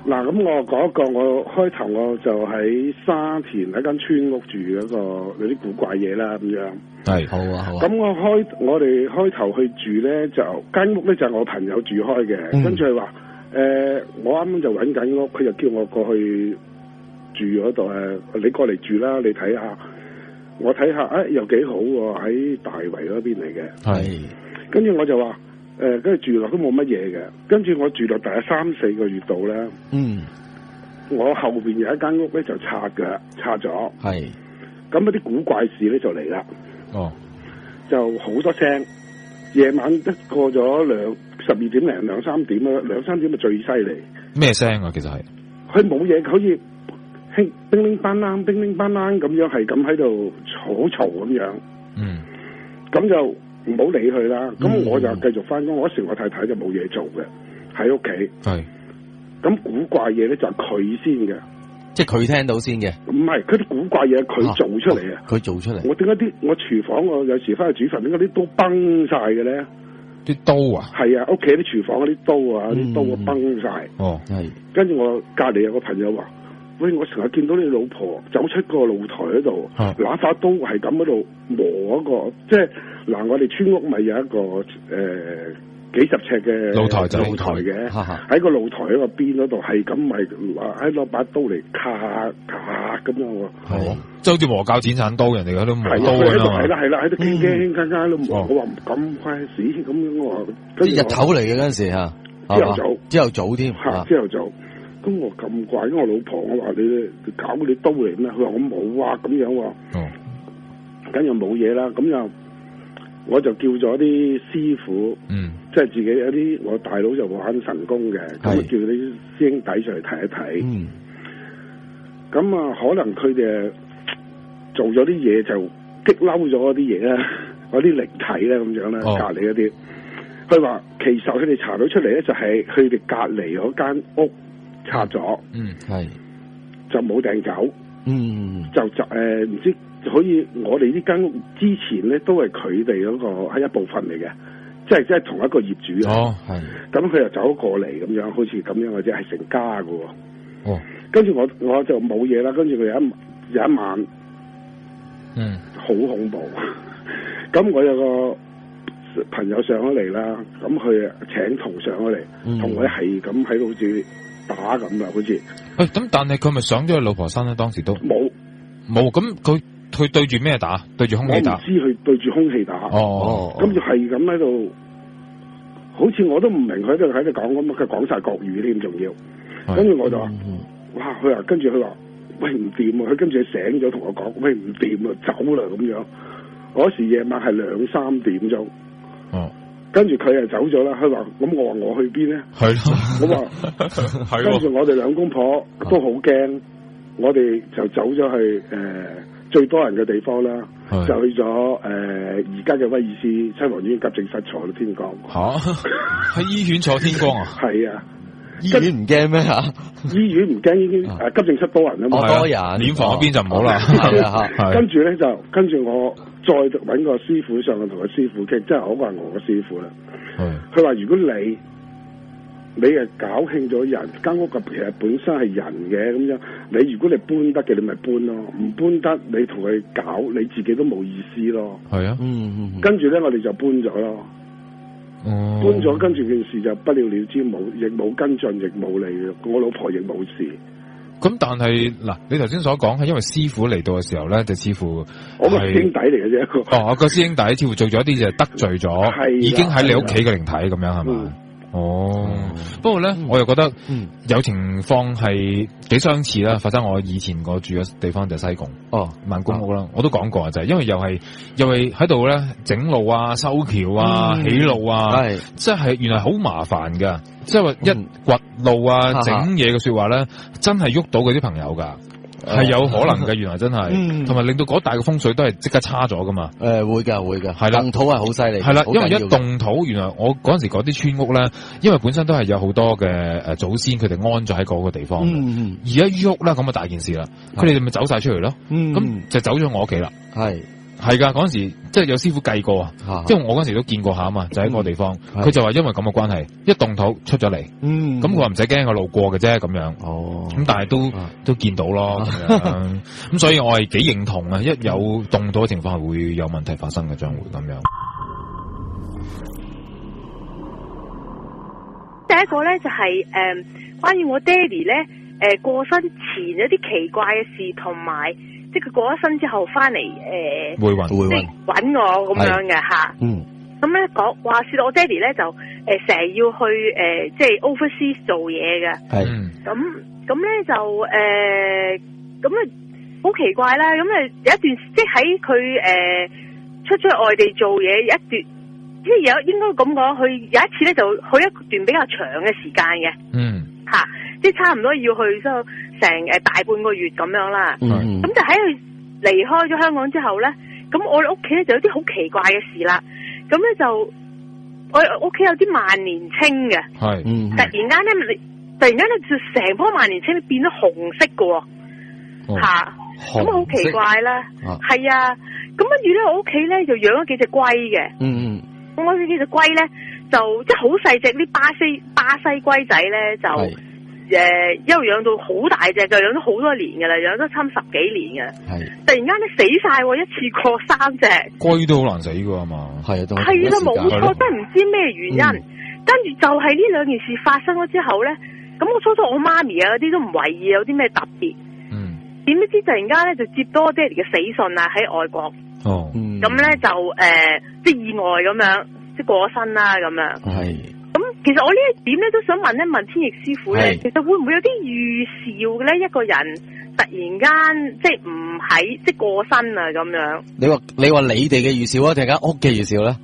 嗱，咁我講一個，我開頭我就喺沙田喺間村屋住嗰個有啲古怪嘢啦，咁樣。係好啊好啊。咁我哋開頭去住咧，就間屋咧就係我朋友住開嘅，跟住佢話我啱啱就揾緊屋，佢就叫我過去住嗰度你過嚟住啦，你睇下，我睇下，又幾好喎，喺大圍嗰邊嚟嘅。係。跟住我就話。跟住住落都冇乜嘢嘅，跟住我住落大概3-4個月度咧。我後邊有一間屋咧就拆咗。係。咁嗰啲古怪事咧就嚟啦。哦。就好多聲，夜晚一過咗12點零2-3點啦，2-3點就最犀利。咩聲啊？其實係。佢冇嘢，好似輕叮鈴班啷、叮鈴班啷咁樣，係咁喺度好嘈咁樣。咁就。唔好理佢啦，咁我就繼續翻工。嗰時我太太就冇嘢做嘅，喺屋企。係。咁古怪嘢咧就係佢先嘅，即係佢聽到先嘅。唔係，佢啲古怪嘢佢做出嚟啊！佢做出嚟。我點解我廚房我有時翻去煮飯，點解啲刀崩晒嘅咧？啲刀啊？係啊，屋企啲廚房嗰啲刀啊，啲刀啊崩晒。哦，係。跟住我隔離有個朋友話：喂，我成日見到你老婆走出個露台嗰度，拿把刀係咁喺度磨嗰個，即係。嗱，我哋村屋咪有一個幾十尺嘅露台嘅，喺個露台喺個邊嗰度係咁咪喺攞把刀嚟卡咁樣喎。係，即係好似磨鉸剪鏟刀，人哋喺度磨刀咁樣。係啦，喺度傾喺度磨。我話唔敢快死咁樣我話。啲日頭嚟嘅嗰陣時嚇，朝頭早添。朝頭早。咁我咁怪，因為我老婆我話你搞嗰啲刀嚟咩？佢話我冇啊咁樣喎。哦。咁又冇嘢啦，咁又。我就叫咗啲師傅，即係自己有啲我大佬就玩神功嘅，咁啊叫啲師兄弟上嚟睇一睇。咁啊，可能佢哋做咗啲嘢就激嬲咗嗰啲嘢啦，嗰啲靈體咧咁樣啦，隔離嗰啲。佢話其實佢哋查到出嚟咧，就係佢哋隔離嗰間屋拆咗，就冇掟走，就唔知。可以，我哋呢間屋之前咧都係佢哋嗰個係一部分嚟嘅，即係同一個業主啊。係。咁佢又走過嚟咁樣，好似咁樣嘅啫，係成家㗎喎。哦。跟住我就冇嘢啦，跟住佢有一晚，好恐怖。咁我有個朋友上咗嚟啦，咁佢請同上咗嚟，同佢係咁喺度好似打咁啦，好似。喂，咁但係佢咪上咗佢老婆身咧？當時都冇，咁佢對住咩打？對住空氣打？我唔知佢對住空氣打。咁就係咁喺度，好似我都唔明佢喺度講咁，佢講晒國語添，仲要。跟住我就話，哇！佢話跟住佢話，喂唔掂啊！佢跟住醒咗同我講，喂唔掂啊，走啦咁樣。嗰時夜晚係2-3點鐘。跟住佢又走咗啦。佢話：咁我話我去邊咧？係咯。我話，跟住我哋兩公婆都好驚，我哋就走咗去最多人嘅地方啦，就去咗而家嘅威爾斯親王醫院急症室坐到天光。喺醫院坐天光啊？係啊，醫院唔驚咩嚇？醫院唔驚，已經急症室多人啊嘛。多人，殮房嗰邊就唔好啦。跟住咧就跟住我再揾個師傅上去同個師傅傾，即係我話我個師傅啦。佢話如果你係搞興咗人間屋，其實本身係人嘅咁樣，你如果你搬得嘅，你咪搬咯；唔搬得，你同佢搞，你自己都冇意思咯。係啊，跟住咧，我哋就搬咗咯。搬咗，跟住件事就不了了之，亦冇跟進，亦冇理。我老婆亦冇事。咁但係嗱，你頭先所講係因為師傅嚟到嘅時候咧，就似乎我個師兄弟嚟嘅啫。個師兄弟似乎做咗一啲就得罪咗，已經喺你屋企嘅靈體咁樣係嘛？不過咧，我又覺得有情況係幾相似啦。發生我以前我住嘅地方就係西貢萬公屋啦，我都講過啊，就係因為又係喺度咧整路啊、修橋啊、起路啊，即係原來好麻煩噶，即係話一掘路啊、整嘢嘅說話咧，真係喐到嗰啲朋友噶。係有可能嘅，原來真係，同埋令到嗰大嘅風水都係即刻差咗噶嘛。會噶，係啦，動土係好犀利。係啦，因為一動土，原來我嗰陣時嗰啲村屋咧，因為本身都係有好多嘅祖先，佢哋安咗喺嗰個地方。而家喐啦，咁啊大件事啦，佢哋咪走晒出嚟咯。咁就走咗我屋企啦。係。係噶，嗰陣時即係有師傅計過啊，即係我嗰陣時都見過下啊嘛，就喺個地方，佢就話因為咁嘅關係，一動土出咗嚟，咁佢話唔使驚，我路過嘅啫咁樣，咁但係都見到咯，咁所以我係幾認同啊，一有動土嘅情況係會有問題發生嘅，將會咁樣。第一個咧就係關於我爹哋咧過身前有啲奇怪嘅事，同埋即係佢過咗身之後翻嚟會揾即係揾我咁樣嘅吓。咁咧講話說我爹哋咧就成日要去即係 overseas 做嘢嘅。咁咧就咁咧好奇怪啦。咁有一段即係喺佢出去外地做嘢一段。即係應該咁講，佢有一次咧就去一段比較長嘅時間嘅，即係差唔多要去成大半個月咁樣啦。咁就喺佢離開咗香港之後咧，咁我哋屋企咧就有啲好奇怪嘅事啦。咁咧就我屋企有啲萬年青嘅，突然間咧就成棵萬年青變咗紅色嘅，咁好奇怪啦。係啊，咁跟住咧我屋企咧就養咗幾隻龜嘅。我呢隻龜咧就即係好細隻，啲巴西龜仔咧就一路養到好大隻，就養咗好多年噶啦，養咗差唔多10幾年嘅。突然間咧死晒，一次過3隻。龜都好難死噶嘛？係啊，冇錯，真係唔知咩原因。跟住就係呢兩件事發生咗之後咧，咁我初我媽咪啊嗰啲都唔為意有啲咩特別。點知突然間咧就接到我爹哋嘅死信啊，喺外國。咁咧就即係意外咁樣，即係過咗身啦咁樣。咁其實我呢一點咧都想問一問天翼師傅咧，其實會唔會有啲預兆嘅咧？一個人突然間即係唔喺即係過身啊咁樣。你話你哋嘅預兆啊，定係間屋嘅預兆咧？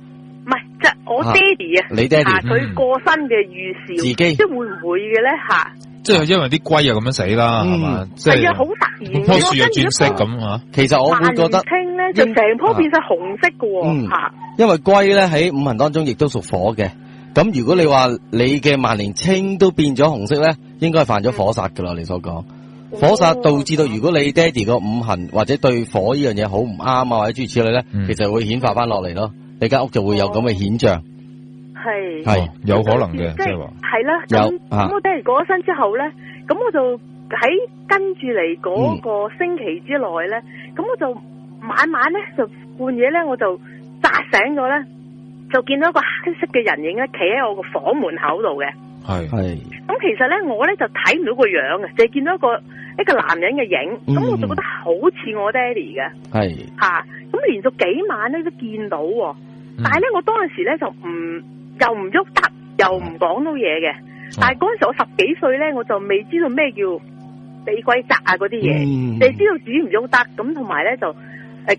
唔係，即係我爹哋啊，你爹哋佢過身嘅預兆，自己即係會唔會嘅咧吓？即係因為啲龜又咁樣死啦，係嘛？係啊，好突然，棵樹又轉色咁吓。其實我會覺得青咧就成棵變晒紅色嘅吓。因為龜咧喺五行當中亦都屬火嘅，咁如果你話你嘅萬年青都變咗紅色咧，應該係犯咗火煞噶啦。你所講火煞導致到如果你爹哋個五行或者對火呢樣嘢好唔啱啊，或者諸如此類咧，其實會顯化翻落嚟咯。你間屋就會有咁嘅顯象。係有可能嘅，即係話係啦。咁我爹哋過咗身之後咧，咁我就喺跟住嚟嗰個星期之內咧，咁我就晚晚咧就半夜咧我就扎醒咗咧，就見到一個黑色嘅人影咧，企喺我個房門口度嘅。係。咁其實咧我咧就睇唔到個樣嘅，就係見到一個男人嘅影。咁我就覺得好似我爹哋嘅。係。吓，咁連續幾晚咧都見到，但係咧我當陣時咧就又唔喐得，又唔講到嘢嘅。但係嗰陣時我10幾歲咧，我就未知道咩叫俾鬼責啊嗰啲嘢，你知道自己唔喐得。咁同埋咧就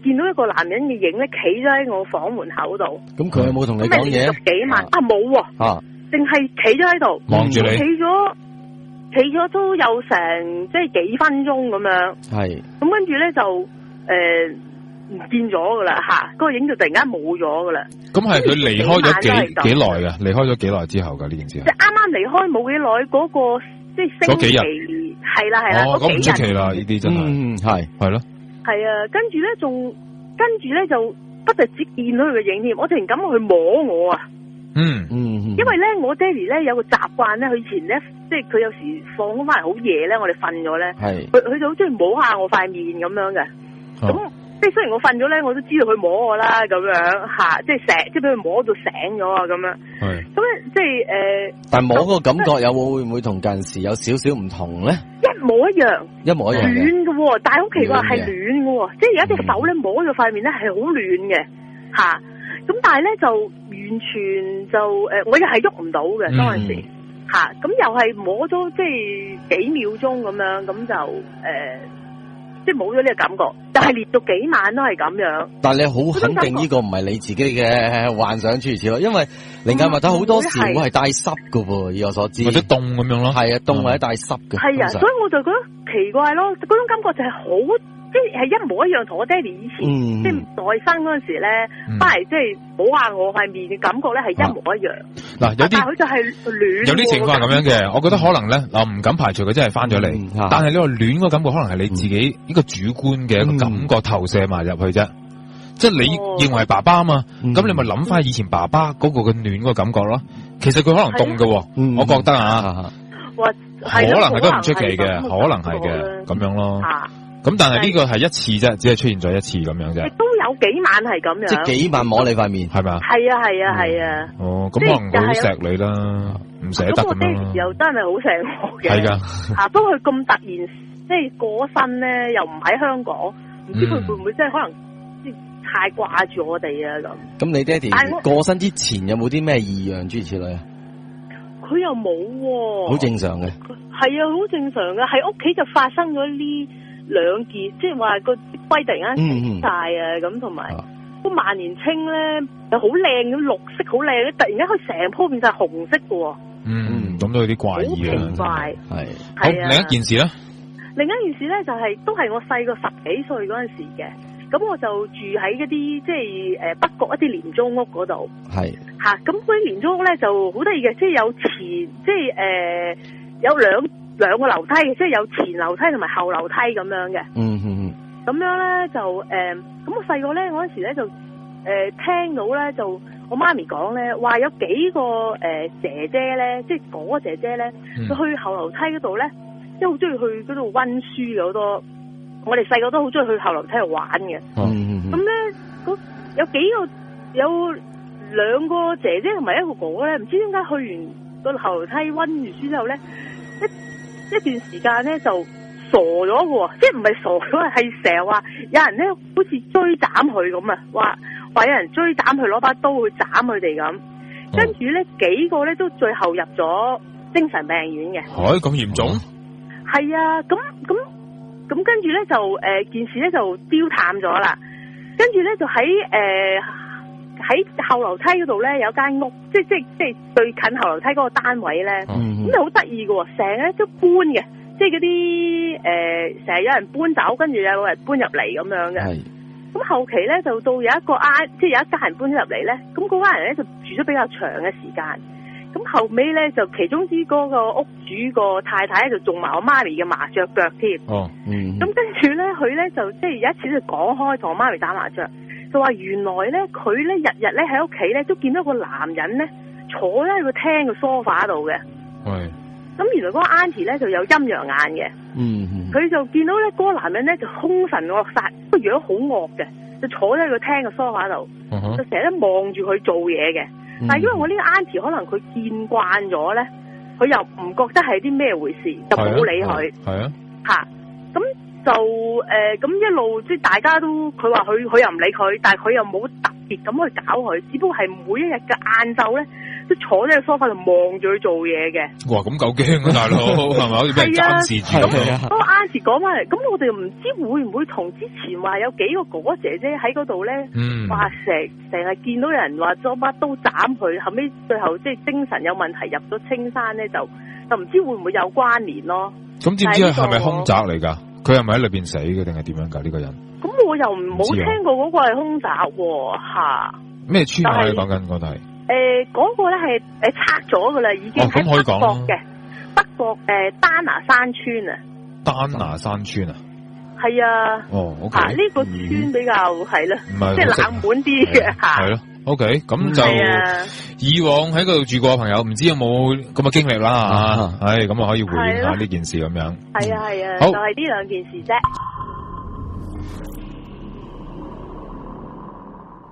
見到一個男人嘅影咧，企咗喺我房門口度。咁佢有冇同你講嘢？連續幾晚冇喎，淨係企咗喺度望住你。企咗都有成即係幾分鐘咁樣。係。咁跟住咧就唔見咗噶啦吓，嗰個影就突然間冇咗噶啦。咁係佢離開咗幾耐噶？離開咗幾耐之後噶呢件事？即係啱啱離開冇幾耐嗰個，即係星期幾日？係啦係啦，嗰幾日。咁唔出奇啦，呢啲真係係咯。係啊，跟住咧就不特止見到佢嘅影添，我突然間去摸我啊。因為咧我爹哋咧有個習慣咧，佢以前咧即係佢有時放工翻嚟好夜咧，我哋瞓咗咧，佢就好中意摸下我塊面咁樣嘅。咁即係雖然我瞓咗咧，我都知道佢摸我啦，咁樣吓，即係即係俾佢摸到醒咗啊，咁樣。係。咁咧即係但摸個感覺會唔會同近時有少少唔同咧？一模一樣。一模一樣。暖嘅，但係好奇怪係暖嘅，即係有一隻手咧摸咗塊面咧係好暖嘅吓。咁但係咧就完全就我又係喐唔到嘅當陣時吓，咁又係摸咗即係幾秒鐘咁樣，咁就即係冇咗呢個感覺，但係連續幾晚都係咁樣。但係你好肯定呢個唔係你自己嘅幻想諸如此類，因為靈界物體好多時會係帶濕噶喎，以我所知。或者凍咁樣咯。係啊，凍或者帶濕嘅。係啊，所以我就覺得奇怪咯，嗰種感覺就係好。即係一模一樣，同我爹哋以前即係在生嗰陣時咧，翻嚟即係摸下我塊面嘅感覺咧係一模一樣。嗱，有啲但係佢就係暖。有啲情況係咁樣嘅，我覺得可能咧，我唔敢排除佢真係翻咗嚟，但係呢個暖嗰感覺可能係你自己呢個主觀嘅一個感覺投射埋入去啫。即係你認為爸爸啊嘛，咁你咪諗翻以前爸爸嗰個嘅暖嗰個感覺咯。其實佢可能凍嘅，我覺得啊，可能係都唔出奇嘅，可能係嘅咁樣咯。咁但係呢個係一次啫，只係出現咗一次咁樣啫。都有幾晚係咁樣，即係幾晚摸你塊面，係咪啊？係啊。哦，咁可能佢好錫你啦，唔捨得咁樣。咁我爹哋又真係好錫我嘅。係噶。不過佢咁突然即係過身咧，又唔喺香港，唔知佢會唔會即係可能即係太掛住我哋啊咁。咁你爹哋過身之前有冇啲咩異樣諸如此類啊？佢又冇喎。好正常嘅。係啊，好正常嘅，喺屋企就發生咗呢兩件，即係話個龜突然間死晒啊咁，同埋個萬年青咧又好靚咁綠色，好靚，突然間佢成鋪變晒紅色嘅。咁都有啲怪異啊。好奇怪。係。好，另一件事咧。另一件事咧就係都係我細個10幾歲嗰陣時嘅，咁我就住喺一啲即係北角一啲廉租屋嗰度。係。嚇，咁嗰啲廉租屋咧就好得意嘅，即係有前，即係有兩個樓梯嘅，即係有前樓梯同埋後樓梯咁樣嘅。咁樣咧就咁我細個咧嗰陣時咧就聽到咧就我媽咪講咧話有幾個姐姐咧，即係嗰個姐姐咧，佢去後樓梯嗰度咧，即係好中意去嗰度溫書嘅好多。我哋細個都好中意去後樓梯度玩嘅。咁咧有兩個姐姐同埋一個哥哥咧，唔知點解去完個後樓梯溫完書之後咧，一段時間咧就傻咗嘅，即係唔係傻咗，係成日話有人咧好似追斬佢咁啊，話有人追斬佢攞把刀去斬佢哋咁，跟住咧幾個咧都最後入咗精神病院嘅。咁嚴重？係啊，咁跟住咧就件事咧就丟淡咗啦，跟住咧就喺後樓梯嗰度咧有間屋，即係最近後樓梯嗰個單位咧，咁就好得意嘅，成日都搬嘅，即係嗰啲成日有人搬走，跟住有人搬入嚟咁樣嘅。咁後期咧就到有一個即係有一家人搬咗入嚟咧，咁嗰家人咧就住咗比較長嘅時間。咁後尾咧就其中之嗰個屋主個太太咧就中埋我媽咪嘅麻雀腳添。咁跟住咧佢咧就即係有一次就講開同我媽咪打麻雀。就話原來咧，佢咧日日咧喺屋企咧都見到個男人咧坐喺個廳嘅梳化度嘅。咁原來嗰個 auntie 咧就有陰陽眼嘅。佢就見到咧嗰個男人咧就兇神惡煞，個樣好惡嘅，就坐喺個廳嘅梳化度，就成日都望住佢做嘢嘅。但係因為我呢個 auntie 可能佢見慣咗咧，佢又唔覺得係啲咩回事，就冇理佢。咁就咁一路即係大家都佢話佢又唔理佢，但係佢又冇特別咁去搞佢，只不過係每一日嘅晏晝咧都坐喺個梳化度望住佢做嘢嘅。哇！咁夠驚啊，大佬係咪？好似俾人監視住咁啊！嗰個 auntie 講翻嚟，咁我哋又唔知會唔會同之前話有幾個哥哥姐姐喺嗰度咧，話成日見到有人話攞把刀斬佢，後尾最後即係精神有問題入咗青山咧，就唔知會唔會有關聯咯？咁知唔知係咪兇宅嚟㗎？佢係咪喺裏邊死嘅定係點樣㗎？呢個人咁我又冇聽過嗰個係兇宅喎嚇。咩村啊？你講緊嗰度係嗰個咧係拆咗㗎啦，已經喺北角嘅北角丹拿山村啊。丹拿山村啊？係啊。OK。呢個村比較係啦，即係冷門啲嘅嚇。係咯。OK， 咁就以往喺嗰度住過嘅朋友，唔知有冇咁嘅經歷啦嚇，咁啊可以回應下呢件事咁樣。係啊，好，就係呢兩件事啫。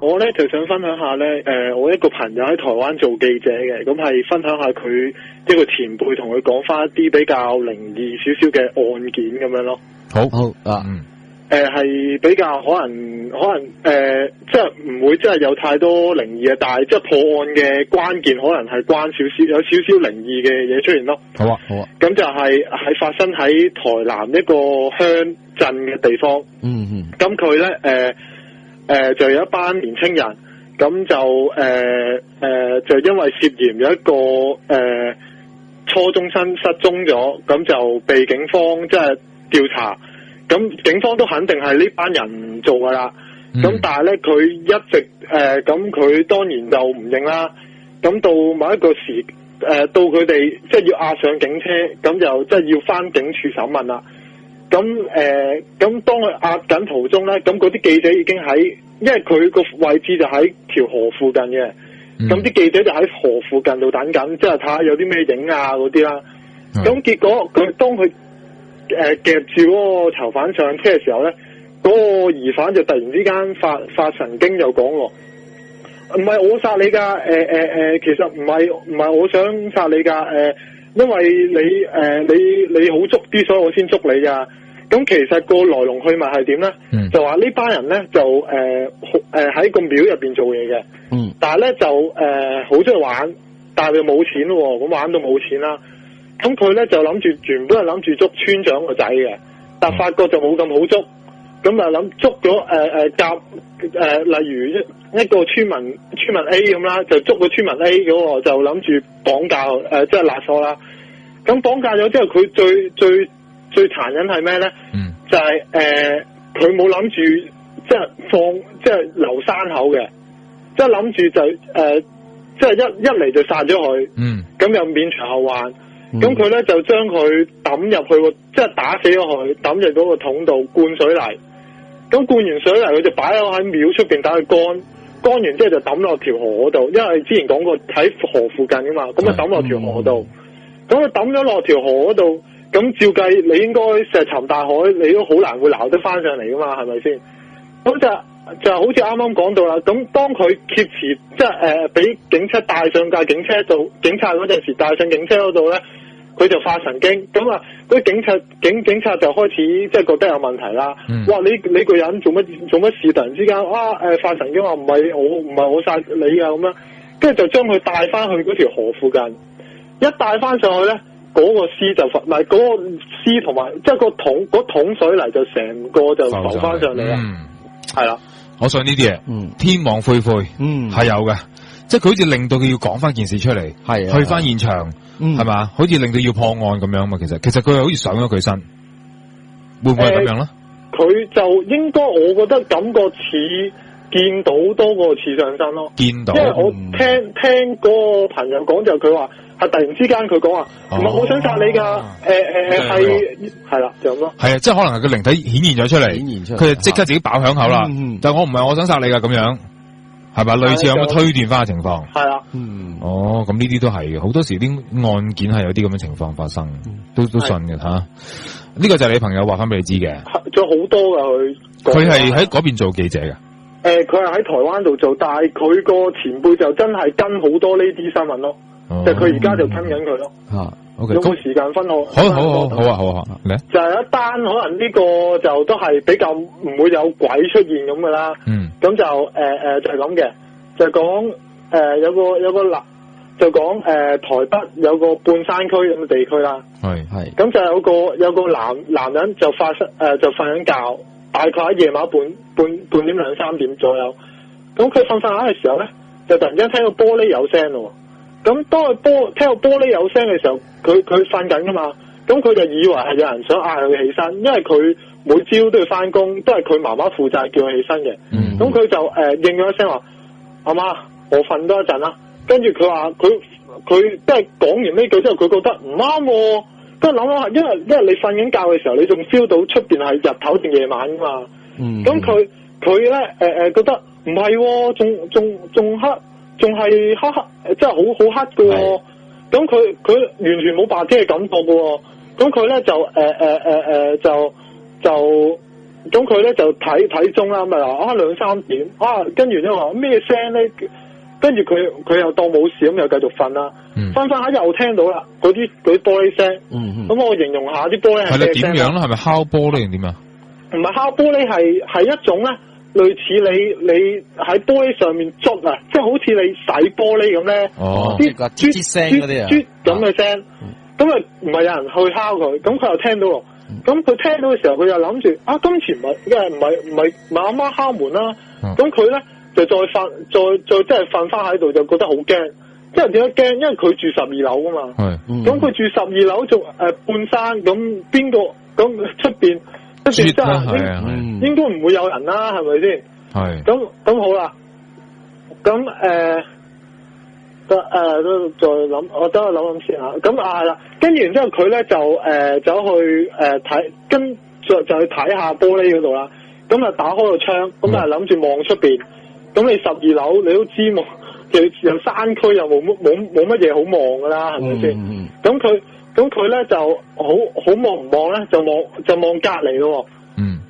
我咧就想分享下咧，我一個朋友喺台灣做記者嘅，咁係分享下佢一個前輩同佢講翻一啲比較靈異少少嘅案件咁樣咯。好啊，係比較可能即係唔會真係有太多靈異嘅，但係即係破案嘅關鍵可能係關有少少靈異嘅嘢出現咯。好啊。咁就係發生喺台南一個鄉鎮嘅地方。咁佢咧就有一班年青人，咁就因為涉嫌有一個初中生失蹤咗，咁就被警方即係調查。咁警方都肯定係呢班人做噶啦，咁但係咧佢一直咁佢當然就唔認啦。咁到某一個時到佢哋即係要押上警車，咁就即係要翻警署審問啦。咁當佢押緊途中咧，咁嗰啲記者已經喺因為佢個位置就喺條河附近嘅，咁啲記者就喺河附近度等緊，即係睇下有啲咩影啊嗰啲啦。咁結果佢當佢夾住嗰個囚犯上車嘅時候咧，嗰個疑犯就突然之間發神經就講喎，唔係我殺你噶，其實唔係我想殺你噶，因為你好捉啲，所以我先捉你噶。咁其實個來龍去脈係點咧？就話呢班人咧就喺個廟入邊做嘢嘅，但係咧就好中意玩，但係又冇錢喎，咁玩到冇錢啦。咁佢咧就諗住原本係諗住捉村長個仔嘅，但發覺就冇咁好捉，咁啊諗捉咗例如一個村民 A 咁啦，就捉個村民 A 嗰個就諗住綁架即係勒索啦。咁綁架咗之後，佢最殘忍係咩咧？就係佢冇諗住即係留山口嘅，即係諗住就即係一嚟就殺咗佢，咁又免除後患。咁佢咧就將佢抌入去即係打死咗佢，抌入嗰個桶度灌水泥。咁灌完水泥，佢就擺咗喺廟出邊等佢乾完之後就抌落條河嗰度，因為之前講過喺河附近噶嘛，咁啊抌落條河度。咁佢抌咗落條河嗰度，咁照計你應該石沉大海，你都好難會撈得翻上嚟噶嘛，係咪先？咁就好似啱啱講到啦。咁當佢劫持即係俾警車帶上架警車度，警察嗰陣時帶上警車嗰度咧，佢就發神經。咁啊，嗰啲警察就開始即係覺得有問題啦。哇！你個人做乜事？突然之間發神經話唔係我殺你啊咁樣，跟住就將佢帶翻去嗰條河附近。一帶翻上去咧，嗰個屍就唔係嗰個屍同埋即係嗰桶水泥就成個就浮翻上嚟啦。係啦，我信呢啲嘢，天網恢恢，係有嘅，即係佢好似令到佢要講翻件事出嚟，係去翻現場，係嘛，好似令到要破案咁樣嘛。其實佢係好似上咗佢身，會唔會係咁樣咧？佢就應該我覺得感覺似見到多過似上身咯。見到，因為我聽嗰個朋友講就佢話。突然之間佢講話唔係我想殺你㗎，係啦就咁咯。係啊，即係可能係個靈體顯現咗出嚟，佢就即刻自己爆響口啦。但係我唔係我想殺你㗎咁樣，係咪？類似有冇推斷翻嘅情況？係啊，哦，咁呢啲都係嘅。好多時啲案件係有啲咁嘅情況發生，都信嘅嚇。呢個就係你朋友話翻俾你知嘅。仲有好多㗎佢係喺嗰邊做記者㗎。佢係喺台灣度做，但係佢個前輩就真係跟好多呢啲新聞咯。即係佢而家就跟緊佢咯。有冇時間分好啊，嚟。就係一單可能呢個就都係比較唔會有鬼出現咁噶啦。咁就就係咁嘅，就講有個就講台北有個半山區咁嘅地區啦。係。咁就有個男人就就瞓緊覺，大概喺夜晚半點2-3點左右。咁佢瞓下嘅時候咧，就突然間聽到玻璃有聲咯。咁當佢聽到玻璃有聲嘅時候，佢瞓緊噶嘛，咁佢就以為係有人想嗌佢起身，因為佢每朝都要翻工，都係佢媽媽負責叫佢起身嘅。咁佢就應咗一聲話：阿媽，我瞓多一陣啦。跟住佢話佢即係講完呢句之後，佢覺得唔啱喎。跟住諗下，因為你瞓緊覺嘅時候，你仲 feel 到出邊係日頭定夜晚噶嘛。咁佢咧覺得唔係喎，仲黑。仲係黑，即係好黑嘅喎。咁佢完全冇白天嘅感覺嘅喎。咁佢咧咁佢咧就睇鐘啦，咪話2-3點跟住咧話咩聲咧？跟住佢又當冇事咁，又繼續瞓啦。瞓下又聽到啦，嗰啲玻璃聲。咁我形容下啲玻璃係咩聲？點樣咧？係咪敲玻璃定點啊？唔係敲玻璃，係一種咧。類似你喺玻璃上面捽啊，即係好似你洗玻璃咁咧，啲啜聲嗰啲啊，啜咁嘅聲，咁啊唔係有人去敲佢，咁佢又聽到喎，咁佢聽到嘅時候，佢又諗住今次唔係阿媽敲門啦，咁佢咧就再即係瞓翻喺度，就覺得好驚，即係點解驚？因為佢住12樓噶嘛，咁佢住12樓仲半山，咁邊個咁出邊？真係應該唔會有人啦，係咪先？係。咁好啦，咁都再諗，我等我諗先吓。咁係啦，跟住然之後佢咧就走去睇，就去睇下玻璃嗰度啦。咁啊打開個窗，咁啊諗住望出邊。咁你12樓你都知冇，又山區又冇乜嘢好望噶啦，係咪先？咁佢咧就好望唔望咧？就望隔離咯。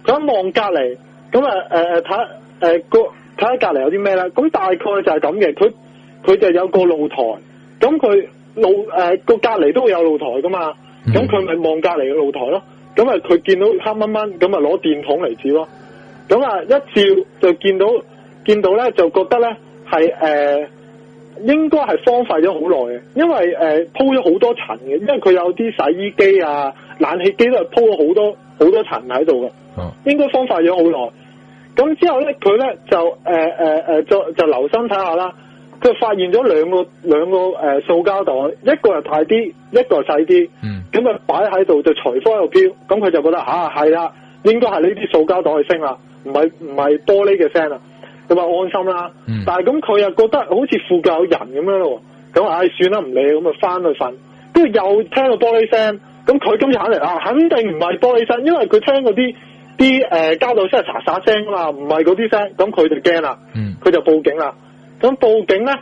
佢一望隔離，咁啊睇下隔離有啲咩咧？咁大概就係咁嘅。佢就有個露台，咁佢個隔離都會有露台噶嘛。咁佢咪望隔離嘅露台咯。咁啊佢見到黑蚊蚊，咁啊攞電筒嚟照咯。咁啊一照就見到咧，就覺得咧係應該係荒廢咗好耐嘅，因為鋪咗好多層嘅，因為佢有啲洗衣機啊、冷氣機都係鋪咗好多層喺度嘅，應該荒廢咗好耐。咁之後咧，佢咧就留心睇下啦，佢發現咗兩個塑膠袋，一個係大啲，一個係細啲，咁啊擺喺度就隨風喺度飄，咁佢就覺得係啦，應該係呢啲塑膠袋去升啦，唔係玻璃嘅聲啦。咁啊安心啦，但係咁佢又覺得好似附近有人咁樣咯，咁算啦唔理，咁啊翻去瞓，跟住又聽到玻璃聲，咁佢今日肯嚟肯定唔係玻璃聲，因為佢聽嗰啲膠袋聲係沙沙聲啊嘛，唔係嗰啲聲，咁佢就驚啦，佢就報警啦，咁報警咧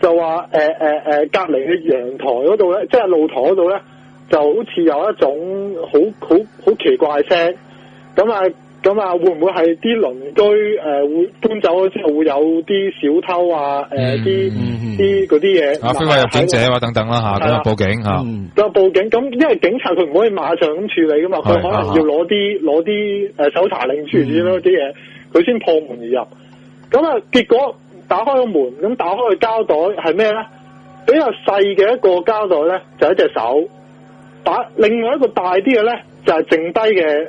就話隔離嘅陽台嗰度咧，即係露台嗰度咧，就好似有一種好奇怪嘅聲，咁啊，會唔會係啲鄰居會搬走咗之後會有啲小偷啊？啲嗰啲嘢非法入境者啊等等啦嚇，咁啊報警嚇。咁報警，咁因為警察佢唔可以馬上咁處理噶嘛，佢可能要攞啲搜查令處理咯啲嘢，佢先破門而入。咁啊，結果打開個門，咁打開個膠袋係咩咧？比較細嘅一個膠袋咧，就一隻手；另外一個大啲嘅咧，就係剩低嘅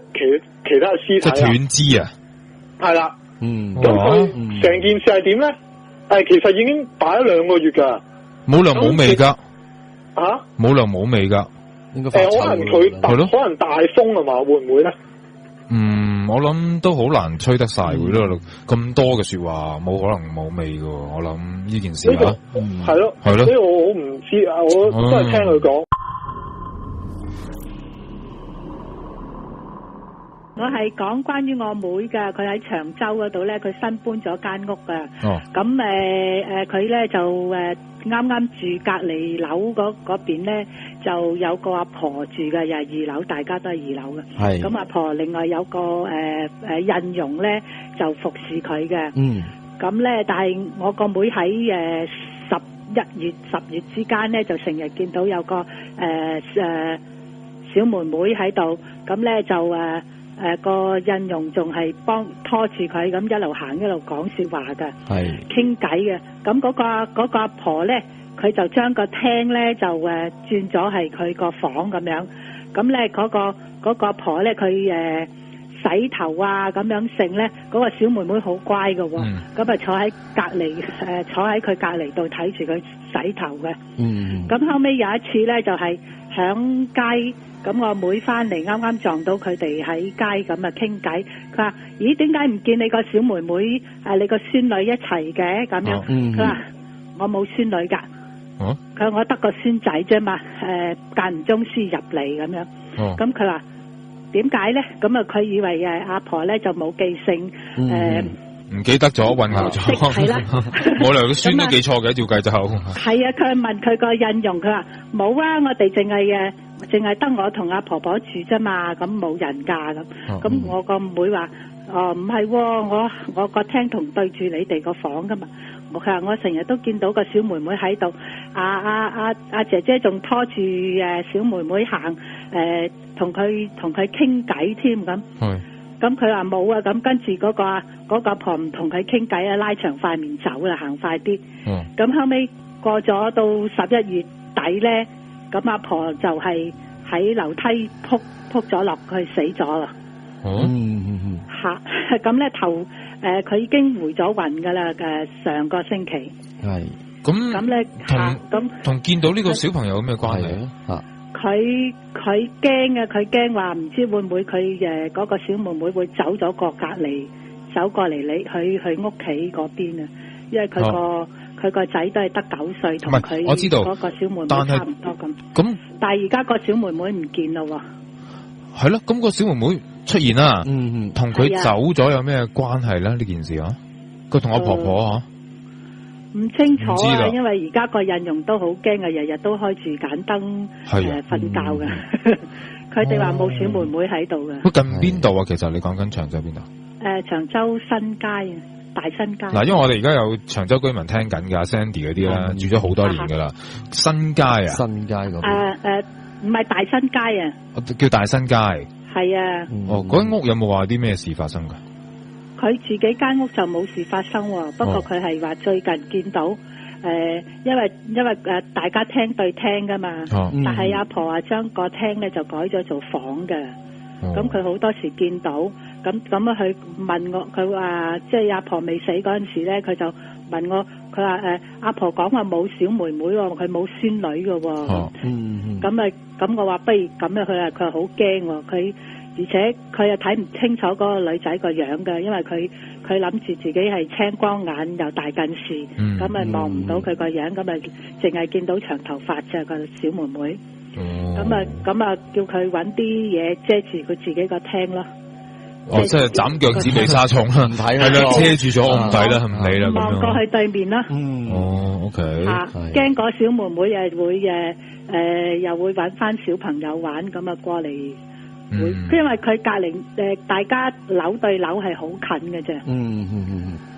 其他嘅屍體即係斷肢啊！係啦，咁佢成件事係點咧？其實已經擺咗2個月噶，冇糧冇味噶嚇，冇糧冇味噶，應該可能佢可能大風啊嘛，會唔會咧？我諗都好難吹得晒會咯，咁多嘅説話冇可能冇味噶，我諗呢件事嚇，係咯，所以我唔知啊，我都係聽佢講。我係講關於我妹㗎，佢喺長洲嗰度咧，佢新搬咗間屋㗎。咁佢咧就啱啱住隔離樓嗰邊咧，就有個阿婆住嘅，又係2樓，大家都係2樓嘅。係。咁阿婆另外有個印傭咧，就服侍佢嘅。咁咧，但係我個妹喺11月、10月之間咧，就成日見到有個小妹妹喺度，咁咧就個印傭仲係拖住佢咁一路行一路講説話嘅，傾偈嘅。咁嗰個阿婆咧，佢就將個廳咧就轉咗係佢個房咁樣。咁咧嗰個阿婆咧，佢洗頭啊咁樣剩咧，嗰個小妹妹好乖嘅喎。咁啊坐喺隔離坐喺佢隔離度睇住佢洗頭嘅。咁後尾有一次咧，就係響街。咁我妹翻嚟啱啱撞到佢哋喺街咁啊傾偈，佢話：咦，點解唔見你個小妹妹你個孫女一齊嘅咁樣？佢話：我冇孫女㗎。佢話我得個孫仔啫嘛，間唔中先入嚟咁樣。咁佢話點解咧？咁啊佢以為阿婆咧就冇記性，唔記得咗混淆咗。係啦，我哋個孫都記錯嘅，照計就係啊。佢問佢個印傭，佢話冇啊，我哋淨係得我同阿婆婆住啫嘛，咁冇人㗎咁。咁我個妹話：唔係，我個廳同對住你哋個房㗎嘛。佢話我成日都見到個小妹妹喺度，阿姐姐仲拖住小妹妹行，同佢傾偈添咁。咁佢話冇啊，咁跟住嗰個阿婆唔同佢傾偈啊，拉長塊面走啦，行快啲。咁後尾過咗到11月底咧。咁阿婆就係喺樓梯撲咗落去死咗啦。咁咧佢已經回咗魂噶啦。上個星期係咁咧同見到呢個小朋友有咩關係咧？佢驚啊！佢驚話唔知會唔會佢嗰個小妹妹會走咗過隔離，走過嚟你去屋企嗰邊啊，因為佢個仔都係得9歲，同佢嗰個小妹妹差唔多咁。但係而家個小妹妹唔見咯喎。係咯，咁個小妹妹出現啦，同佢走咗有咩關係咧？呢件事啊，佢同阿婆婆啊，唔清楚啊，因為而家個印傭都好驚啊，日日都開住盞燈瞓覺嘅。佢哋話冇小妹妹喺度嘅。佢近邊度啊？其實你講緊長洲邊度？長洲新街啊，大新街。嗱，因為我哋而家有長洲居民聽緊㗎 ，Sandy 嗰啲啦，住咗好多年㗎啦。新街啊，新街嗰邊。唔係大新街啊。叫大新街。係啊。嗰間屋有冇話啲咩事發生㗎？佢自己間屋就冇事發生喎，不過佢係話最近見到。因為大家廳對廳噶嘛，但係阿婆啊將個廳咧就改咗做房嘅，咁佢好多時見到，咁啊佢問我，佢話即係阿婆未死嗰陣時咧，佢就問我，佢話阿婆講話冇小妹妹喎，佢冇孫女嘅喎，咁我話不如咁樣，佢話好驚喎，佢而且佢又睇唔清楚嗰個女仔個樣嘅，因為佢諗住自己係青光眼又大近視，咁咪望唔到佢個樣，咁咪淨係見到長頭髮啫個小妹妹，咁啊叫佢揾啲嘢遮住佢自己個廳咯。即係斬腳趾避沙蟲啦，唔睇係啦，遮住咗我唔睇啦，唔理啦咁樣。望過去對面啦。OK。驚個小妹妹又會揾翻小朋友玩，咁啊過嚟。因為佢隔籬大家樓對樓係好近嘅啫。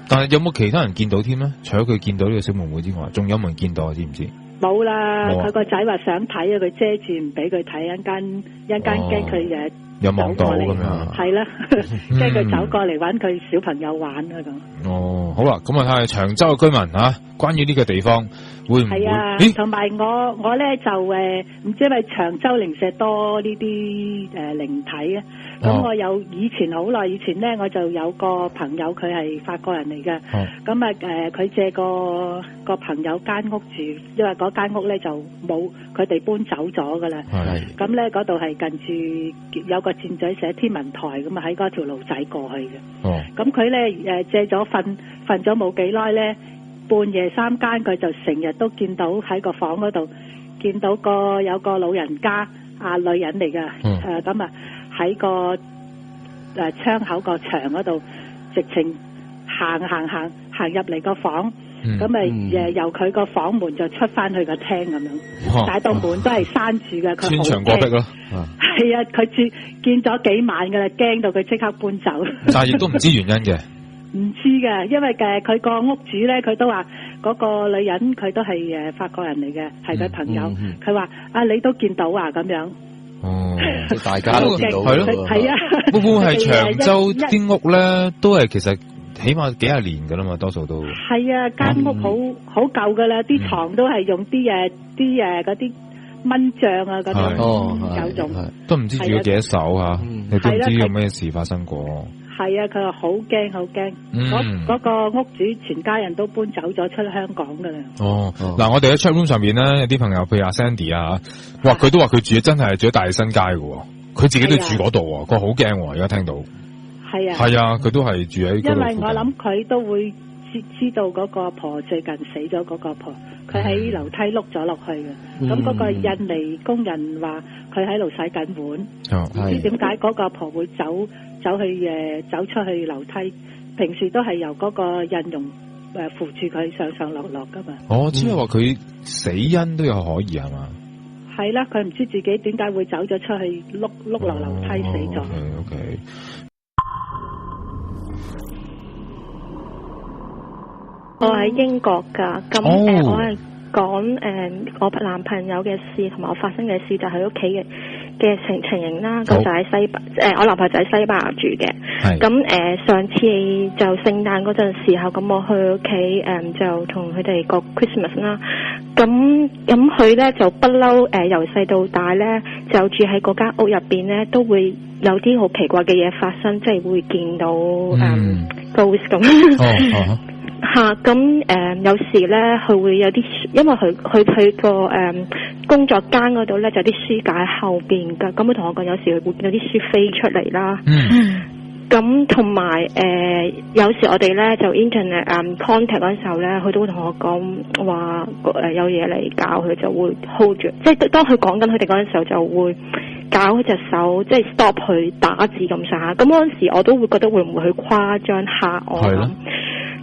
但係有冇其他人見到添咧？除咗佢見到呢個小妹妹之外，仲有冇人見到？知唔知？冇啦，佢個仔話想睇啊，佢遮住唔俾佢睇，一間驚佢有望到咁樣。係啦，驚佢走過嚟揾佢小朋友玩啊咁。好啦，咁啊睇下長洲嘅居民啊，關於呢個地方會唔會？係啊，同埋我咧就唔知係咪長洲零舍多呢啲靈體啊？咁我有好耐以前咧，我就有個朋友佢係法國人嚟嘅，咁啊佢借個朋友間屋住，因為嗰間屋咧就冇佢哋搬走咗噶啦，咁咧嗰度係近住有個箭嘴寫天文台，咁啊喺嗰條路仔過去嘅，咁佢咧借咗瞓咗冇幾耐咧，半夜3更佢就成日都見到喺個房嗰度見到有個老人家女人嚟嘅，咁啊喺個窗口個牆嗰度直情行入嚟個房，咁咪由佢個房門就出翻去個廳咁樣，但係道門都係閂住嘅，佢穿牆過壁咯。係啊，佢見咗幾晚噶啦，驚到佢即刻搬走。但係亦都唔知原因嘅。唔知嘅，因為佢個屋主咧，佢都話嗰個女人佢都係法國人嚟嘅，係佢朋友。佢話你都見到啊咁樣。大家都見到係咯，係啊。會唔會係長洲啲屋咧，都係其實起碼幾廿年噶啦嘛，多數都。係啊，間屋好舊噶啦，啲床都係用啲嗰啲蚊帳啊嗰種有用。都唔知住咗幾多手吓，你都唔知有咩事發生過。係啊，佢話好驚好驚，嗰個屋主全家人都搬走咗出香港噶啦。嗱，我哋喺 chat room 上面咧，有啲朋友譬如阿 Sandy 啊，哇，佢都話佢真係住喺大新街嘅，佢自己都住嗰度，佢好驚，而家聽到。係啊。係啊，佢都係住喺嗰度。因為我諗佢都會知道嗰個婆最近死咗嗰個婆，佢喺樓梯碌咗落去嘅。咁嗰個印尼工人話佢喺度洗緊碗，唔知點解嗰個婆會走出去樓梯，平時都係由嗰個印傭扶住佢上落噶嘛。即係話佢死因都有可疑係嘛？係啦，佢唔知自己點解會走咗出去碌落樓梯死咗。OK。我喺英國噶，咁我係講我男朋友嘅事同埋我發生嘅事，就喺屋企嘅情形啦。咁就喺我男朋友就喺西班牙住嘅。咁上次就聖誕嗰陣時候，咁我去屋企就同佢哋過 Christmas 啦。咁佢咧就不嬲由細到大咧就住喺嗰間屋入邊咧，都會有啲好奇怪嘅嘢發生，即係會見到ghost 咁。有時咧佢會有啲，因為佢個工作間嗰度咧就有啲書架喺後邊噶，咁佢同我講有時佢會見到啲書飛出嚟啦。咁同埋有時我哋咧就 internet contact 嗰陣時候咧，佢都會同我講話有嘢嚟搞佢，就會 hold 住，即係當佢講緊佢哋嗰陣時候就會搞佢隻手，即係 stop 佢打字咁上下。咁嗰陣時我都會覺得會唔會去誇張嚇我咁。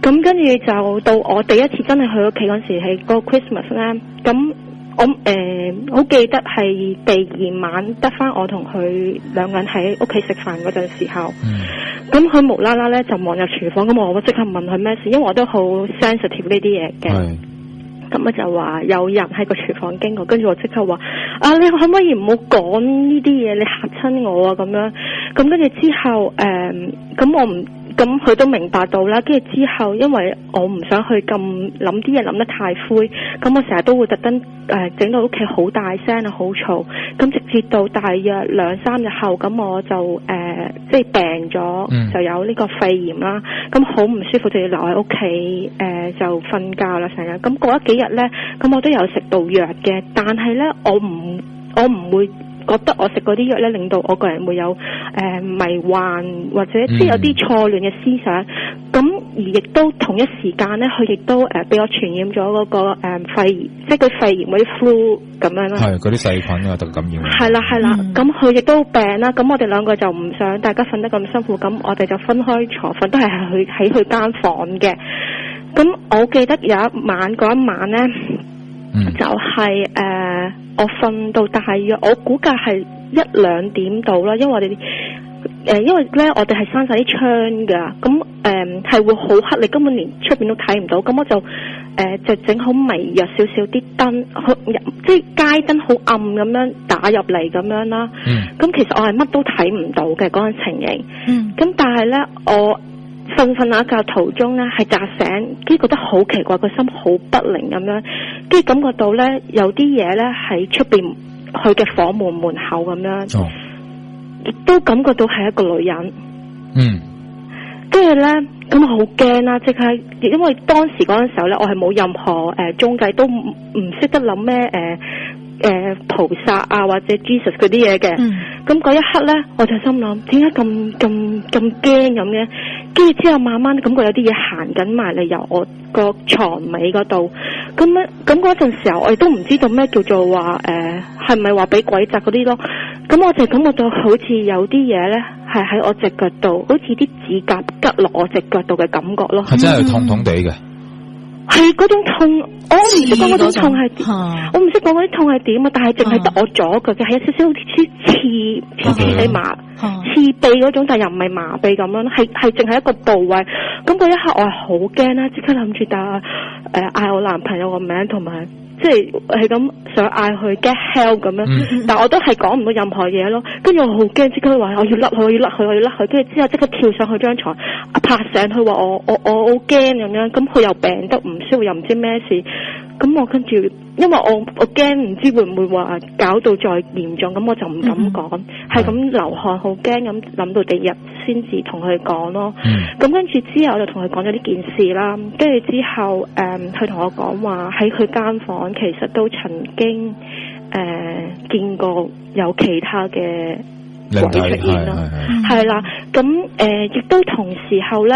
咁跟住就到我第一次真係去屋企嗰陣時，係個 Christmas 咧。咁我好記得係第二晚得翻我同佢兩個人喺屋企食飯嗰陣時候。咁佢無啦啦咧就望入廚房，咁我即刻問佢咩事，因為我都好 sensitive 呢啲嘢嘅。咁我就話有人喺個廚房經過，跟住我即刻話你可唔可以唔好講呢啲嘢，你嚇親我啊咁樣。咁跟住之後咁佢都明白到啦。跟住之後因為我唔想去咁諗啲嘢諗得太灰，咁我成日都會特登整到屋企好大聲啊，好嘈。咁直至到大約2-3日後，咁我就即係病咗，就有呢個肺炎啦。咁好唔舒服，就要留喺屋企就瞓覺啦成日。咁過咗幾日咧，咁我都有食到藥嘅，但係咧我唔會覺得我食嗰啲藥咧令到我個人會有迷幻或者即係有啲錯亂嘅思想。咁而亦都同一時間咧，佢亦都俾我傳染咗嗰個肺炎，即係佢肺炎嗰啲 flu 咁樣啦。係嗰啲細菌啊，得感染。係啦係啦，咁佢亦都病啦。咁我哋兩個就唔想大家瞓得咁辛苦，咁我哋就分開床瞓，都係喺佢間房嘅。咁我記得有嗰一晚咧，就係我瞓到大約我估計係1-2點到啦，因為我哋因為咧我哋係閂晒啲窗噶，咁係會好黑，你根本連出邊都睇唔到。咁我就整好微弱少少啲燈，即係街燈好暗咁樣打入嚟咁樣啦。咁其實我係乜都睇唔到嘅嗰陣情形。咁但係咧我瞓下覺途中咧係扎醒，跟住覺得好奇怪，個心好不寧咁樣，跟住感覺到咧有啲嘢咧喺出邊佢嘅房門口咁樣，亦都感覺到係一個女人。跟住咧咁我好驚啦，即係因為當時嗰陣時候咧，我係冇任何中計，都唔識得諗咩菩薩啊或者 Jesus 嗰啲嘢嘅。咁嗰一刻咧，我就心諗點解咁驚咁嘅？跟住之後慢慢感覺有啲嘢行緊埋嚟，由我個床尾嗰度。咁嗰陣時候，我亦都唔知道咩叫做話係咪話俾鬼責嗰啲咯。咁我就感覺到好似有啲嘢咧係喺我隻腳度，好似啲指甲拮落我隻腳度嘅感覺咯。係真係痛痛地嘅。係嗰種痛，我唔識講嗰種痛係點，我唔識講嗰啲痛係點啊！但係淨係得我左腳嘅，係有少少好似刺地麻刺鼻嗰種，但又唔係麻痹咁樣，係淨係一個部位。咁嗰一刻我係好驚啦，即刻諗住嗌我男朋友個名，同埋即係咁想嗌佢 get help 咁樣，但我都係講唔到任何嘢咯。跟住我好驚，即刻話我要甩佢，我要甩佢，我要甩佢。跟住之後即刻跳上去張床，拍醒佢話我好驚咁樣。咁佢又病得唔舒服，又唔知咩事。咁我跟住，因為我驚唔知會唔會話搞到再嚴重，咁我就唔敢講，係咁流汗，好驚咁諗到第二日先至同佢講咯。咁跟住之後我就同佢講咗呢件事啦。跟住之後佢同我講話喺佢間房其實都曾經見過有其他嘅鬼出現咯，係啦。咁亦都同時候咧，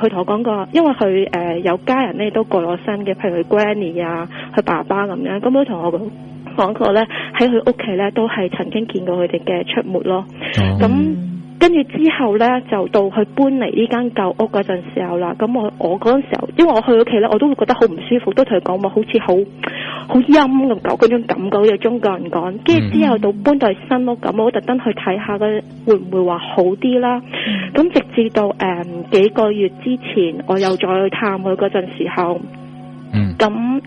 佢同我講過，因為佢有家人咧都過咗身嘅，譬如佢 Granny 啊，佢爸爸咁樣，咁佢同我講過咧，喺佢屋企咧都係曾經見過佢哋嘅出沒咯。咁跟住之後咧，就到佢搬嚟呢間舊屋嗰陣時候啦。咁我嗰陣時候，因為我去屋企咧，我都會覺得好唔舒服，都同佢講話好似好陰咁嗰種感覺，好似中國人講。跟住之後到搬到新屋咁，我特登去睇下佢會唔會話好啲啦。咁直至到幾個月之前，我又再去探佢嗰陣時候，咁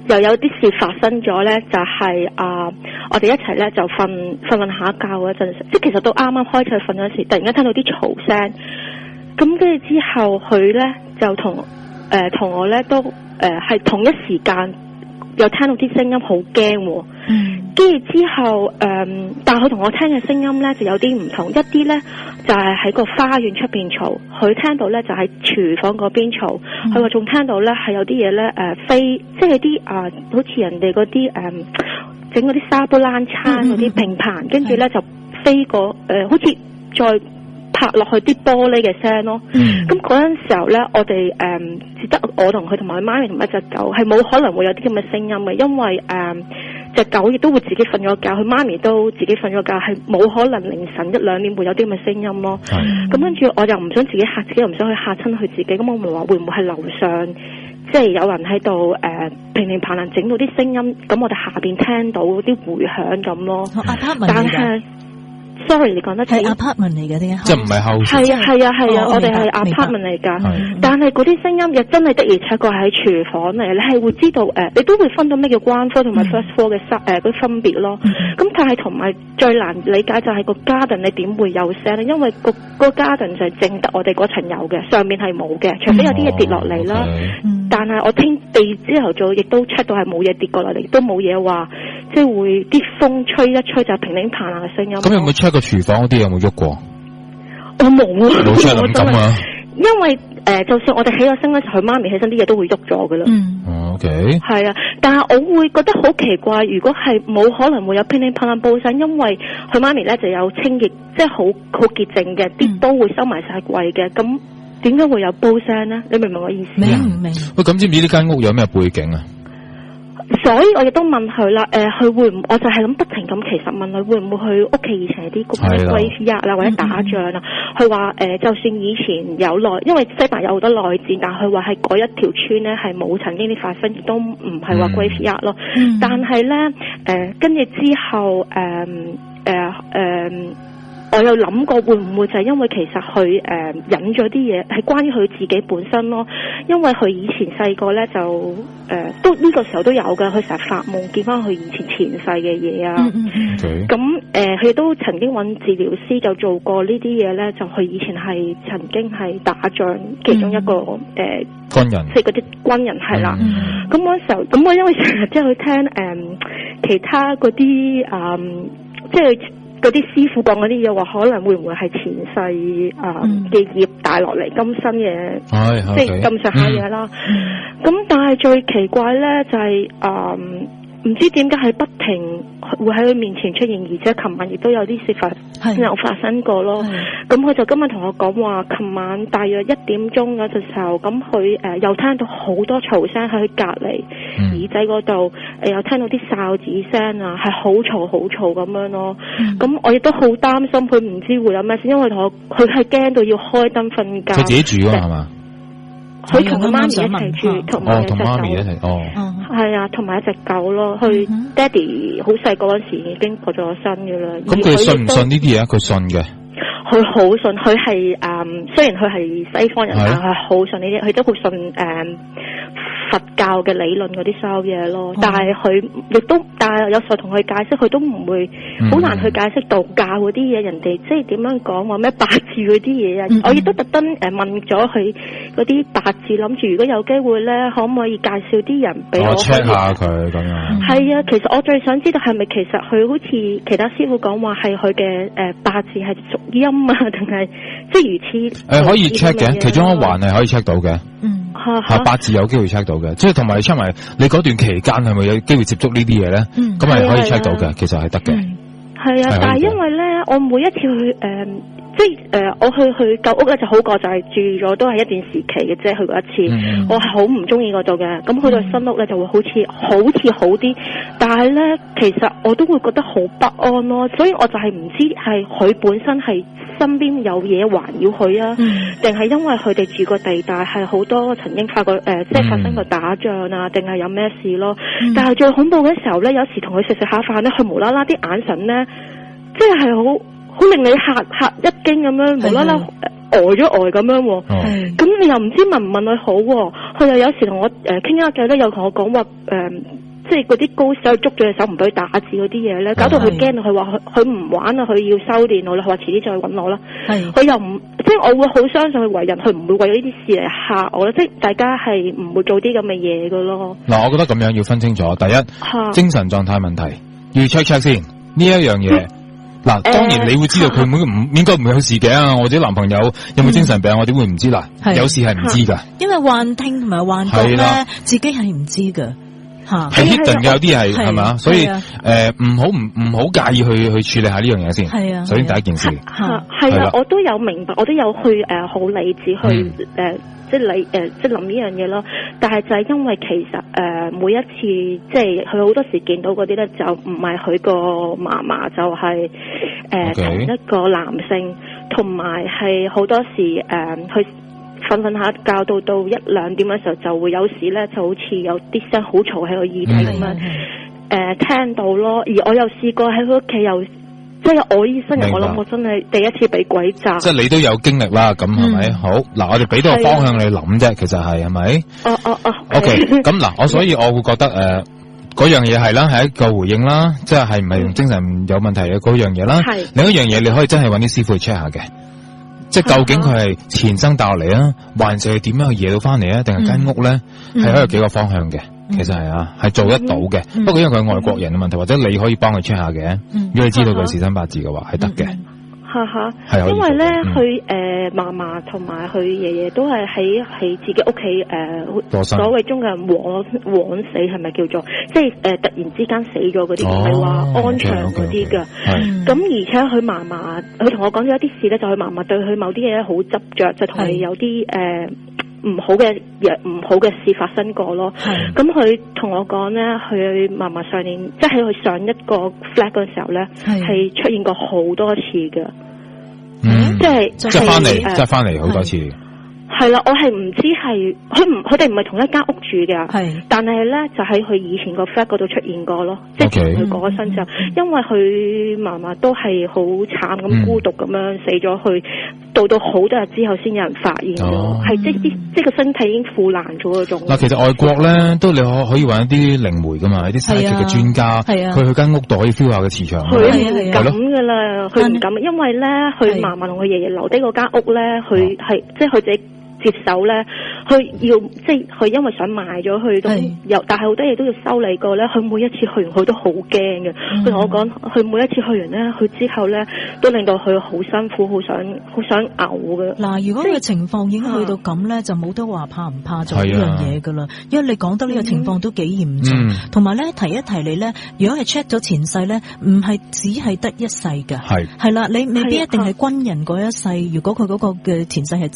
又有啲事發生咗咧，就係我哋一齊咧就瞓下覺嗰陣時，即係其實都啱啱開始瞓嗰時，突然間聽到啲嘈聲，咁跟住之後佢咧就同我咧都係同一時間又聽到啲聲音，好驚喎。跟住之後但係佢同我聽嘅聲音咧就有啲唔同，一啲咧就係喺個花園出邊嘈，佢聽到咧就喺廚房嗰邊嘈。佢話仲聽到咧係有啲嘢咧飛，即係啲好似人哋嗰啲整嗰啲沙煲冷餐嗰啲平盤，跟住咧就飛過好似再拍落去啲玻璃嘅聲咯。咁嗰陣時候咧，我哋只得我同佢同埋媽咪同埋一隻狗，係冇可能會有啲咁嘅聲音嘅，因為隻狗亦都會自己瞓咗覺，佢媽咪都自己瞓咗覺，係冇可能凌晨1、2點會有啲咁嘅聲音咯。咁跟住我又唔想自己嚇自己，又唔想去嚇親佢自己，咁我咪話會唔會係樓上即係有人喺度乒乒乓乓整到啲聲音，咁我哋下邊聽到啲回響咁咯。但係 sorry 你講得係 apartment 嚟嘅啲，即係唔係 house？ 係啊，我哋係 apartment 嚟㗎。但係嗰啲聲音又真係的而且確係喺廚房嚟，你係會知道你都會分到咩叫 ground floor 同埋 first floor 嘅嗰啲分別咯。咁但係同埋最難理解就係個 garden 你點會有聲咧？因為個 garden 就係淨得我哋嗰層有嘅，上面係冇嘅，除非有啲嘢跌落嚟啦。但係我聽地之後早亦都 check 到係冇嘢跌過落嚟，亦都冇嘢話即係會啲風吹一吹就乒乒乓乓嘅聲音。咁有冇 check 個廚房嗰啲有冇喐過？我冇啊，冇 check 咁啊。因為就算我哋起咗聲嗰時候，佢媽咪起身啲嘢都會喐咗噶啦。OK。係啊，但係我會覺得好奇怪，如果係冇可能會有乒乒乓乓煲聲，因為佢媽咪咧就有清潔，即係好潔淨嘅，啲煲會收埋晒櫃嘅，咁點解會有煲聲咧？你明唔明我意思？明。喂，咁知唔知呢間屋有咩背景啊？所以我亦都問佢啦，佢會唔？我就係咁不停咁其實問佢會唔會去屋企以前係啲graveyard啦，或者打仗啊？佢話就算以前有因為西班牙有好多內戰，但佢話係嗰一條村咧係冇曾經啲發生，亦都唔係話 graveyard 咯。但係咧跟住之後我有諗過會唔會就係因為其實佢引咗啲嘢係關於佢自己本身咯，因為佢以前細個咧就都呢個時候都有㗎，佢成日發夢見翻佢以前前世嘅嘢啊。咁佢都曾經揾治療師就做過呢啲嘢咧，就佢以前係曾經係打仗其中一個軍人，即係嗰啲軍人係啦。咁嗰時候咁我因為成日即係去聽其他嗰啲即係嗰啲師傅講嗰啲嘢話，可能會唔會係前世嘅業帶落嚟今生嘅，即係咁上下嘢啦。咁但係最奇怪咧就係唔知點解係不停會喺佢面前出現，而且琴晚亦都有啲事有發生過咯。咁佢就今日同我講話，琴晚大約1點鐘嗰陣時候，咁佢又聽到好多嘈聲喺佢隔離耳仔嗰度，又聽到啲哨子聲啊，係好嘈好嘈咁樣咯。咁我亦都好擔心佢唔知會有咩事，因為佢係驚到要開燈瞓覺。佢自己住㗎係嘛？佢同佢媽咪一齊住，同埋同媽咪一齊係啊，同埋一隻狗咯。佢爹哋好細個嗰時已經過咗身㗎啦。咁佢信唔信呢啲嘢啊？佢信嘅。佢好信，佢係雖然佢係西方人，但係好信呢啲，佢都好信佛教嘅理論嗰啲所有嘢咯。但係佢亦都，但係有時候同佢解釋，佢都唔會好難去解釋道教嗰啲嘢。人哋即係點樣講話咩八字嗰啲嘢啊？我亦都特登問咗佢嗰啲八字，諗住如果有機會咧，可唔可以介紹啲人俾我 check 下佢咁樣。係啊，其實我最想知道係咪其實佢好似其他師傅講話係佢嘅八字係屬陰啊，定係即係如此？可以 check 嘅，其中一環係可以 check 到嘅。八字有機會 check 到嘅，即係同埋 check 埋你嗰段期間係咪有機會接觸呢啲嘢咧？咁係可以 check 到嘅，其實係得嘅。係啊，但係因為咧，我每一次去即係我去舊屋咧就好過，就係住咗都係一段時期嘅啫，去過一次。我係好唔中意嗰度嘅，咁去到新屋咧就會好似好啲，但係咧其實我都會覺得好不安咯，所以我就係唔知係佢本身係身邊有嘢環繞佢啊，定係因為佢哋住個地帶係好多曾經發過即係發生過打仗啊，定係有咩事咯？但係最恐怖嘅時候咧，有時同佢食下飯咧，佢無啦啦啲眼神咧，即係好令你嚇一驚咁樣，無啦啦呆咗咁樣喎。咁你又唔知問唔問佢好喎？佢又有時同我傾下偈咧，又同我講話即係嗰啲高手捉住隻手唔俾佢打字嗰啲嘢咧，搞到佢驚到佢話佢唔玩啦，佢要修煉我啦，佢話遲啲再揾我啦。佢又唔即係我會好相信佢為人，佢唔會為咗呢啲事嚟嚇我啦。即係大家係唔會做啲咁嘅嘢㗎咯。嗱，我覺得咁樣要分清楚，第一精神狀態問題要 check 先呢一樣嘢。嗱，當然你會知道佢應該唔會有事嘅啊！我自己男朋友有冇精神病，我點會唔知啦？有事係唔知㗎。因為幻聽同埋幻覺咧，自己係唔知㗎。係 hidden 嘅，有啲係咪？所以唔好介意去處理下呢樣嘢先。係啊，首先第一件事係啊，我都有明白，我都有去好理智去即係即係諗呢樣嘢咯。但係就係因為其實每一次即係佢好多時見到嗰啲咧，就唔係佢個嫲嫲，就係同一個男性，同埋係好多時去瞓下覺到1-2點嘅時候，就會有時咧就好似有啲聲好嘈喺個耳底咁樣聽到咯。而我又試過喺佢屋企又。即係我醫生，我諗我真係第一次俾鬼壓。即係你都有經歷啦，咁係咪？好嗱，我哋俾到個方向你諗啫，其實係咪？OK，咁嗱，所以我會覺得嗰樣嘢係啦，係一個回應啦，即係係唔係精神有問題嘅嗰樣嘢啦。另一樣嘢你可以真係揾啲師傅去 check 下嘅，即係究竟佢係前生帶落嚟啊，還是係點樣去惹到翻嚟啊？定係間屋咧係可以有幾個方向嘅？其實係啊，係做得到嘅。不過因為佢係外國人嘅問題，或者你可以幫佢 check 下嘅。如果你知道佢時辰八字嘅話，係得嘅。係因為咧，佢嫲嫲同埋佢爺爺都係喺自己屋企所謂中嘅枉死，係咪叫做？即係突然之間死咗嗰啲，唔係話安詳嗰啲㗎。咁而且佢嫲嫲，佢同我講咗一啲事咧，就佢嫲嫲對佢某啲嘢好執着，就同佢有啲唔好嘅事發生過咯。咁佢同我講咧，佢嫲嫲上年即係佢上一個 flat 嗰時候咧，係出現過好多次嘅。即係翻嚟好多次。係啦，我係唔知係佢哋唔係同一間屋住嘅，但係咧就喺佢以前個 flat 嗰度出現過咯，即係佢過咗身之後，因為佢嫲嫲都係好慘咁孤獨咁樣死咗去，到好多日之後先有人發現咗，係即係個身體已經腐爛咗嗰種。嗱，其實外國咧都你可以揾一啲靈媒噶嘛，一啲西劇嘅專家，佢去間屋度可以 feel 下嘅磁場。佢唔敢噶啦，佢唔敢，因為咧佢嫲嫲同佢爺爺留低嗰間屋咧，佢係即係佢自己接手咧，佢要即係佢因為想賣咗佢咁，又但係好多嘢都要修理過咧。佢每一次去完佢都好驚嘅。佢同我講，佢每一次去完咧，佢之後咧都令到佢好辛苦，好想嘔嘅。嗱，如果個情況已經去到咁咧，就冇得話怕唔怕做呢樣嘢噶啦。因為你講得呢個情況都幾嚴重，同埋咧提一提你咧，如果係 check 咗前世咧，唔係只係得一世嘅，係啦，你未必一定係軍人嗰一世。如果佢嗰個嘅前世係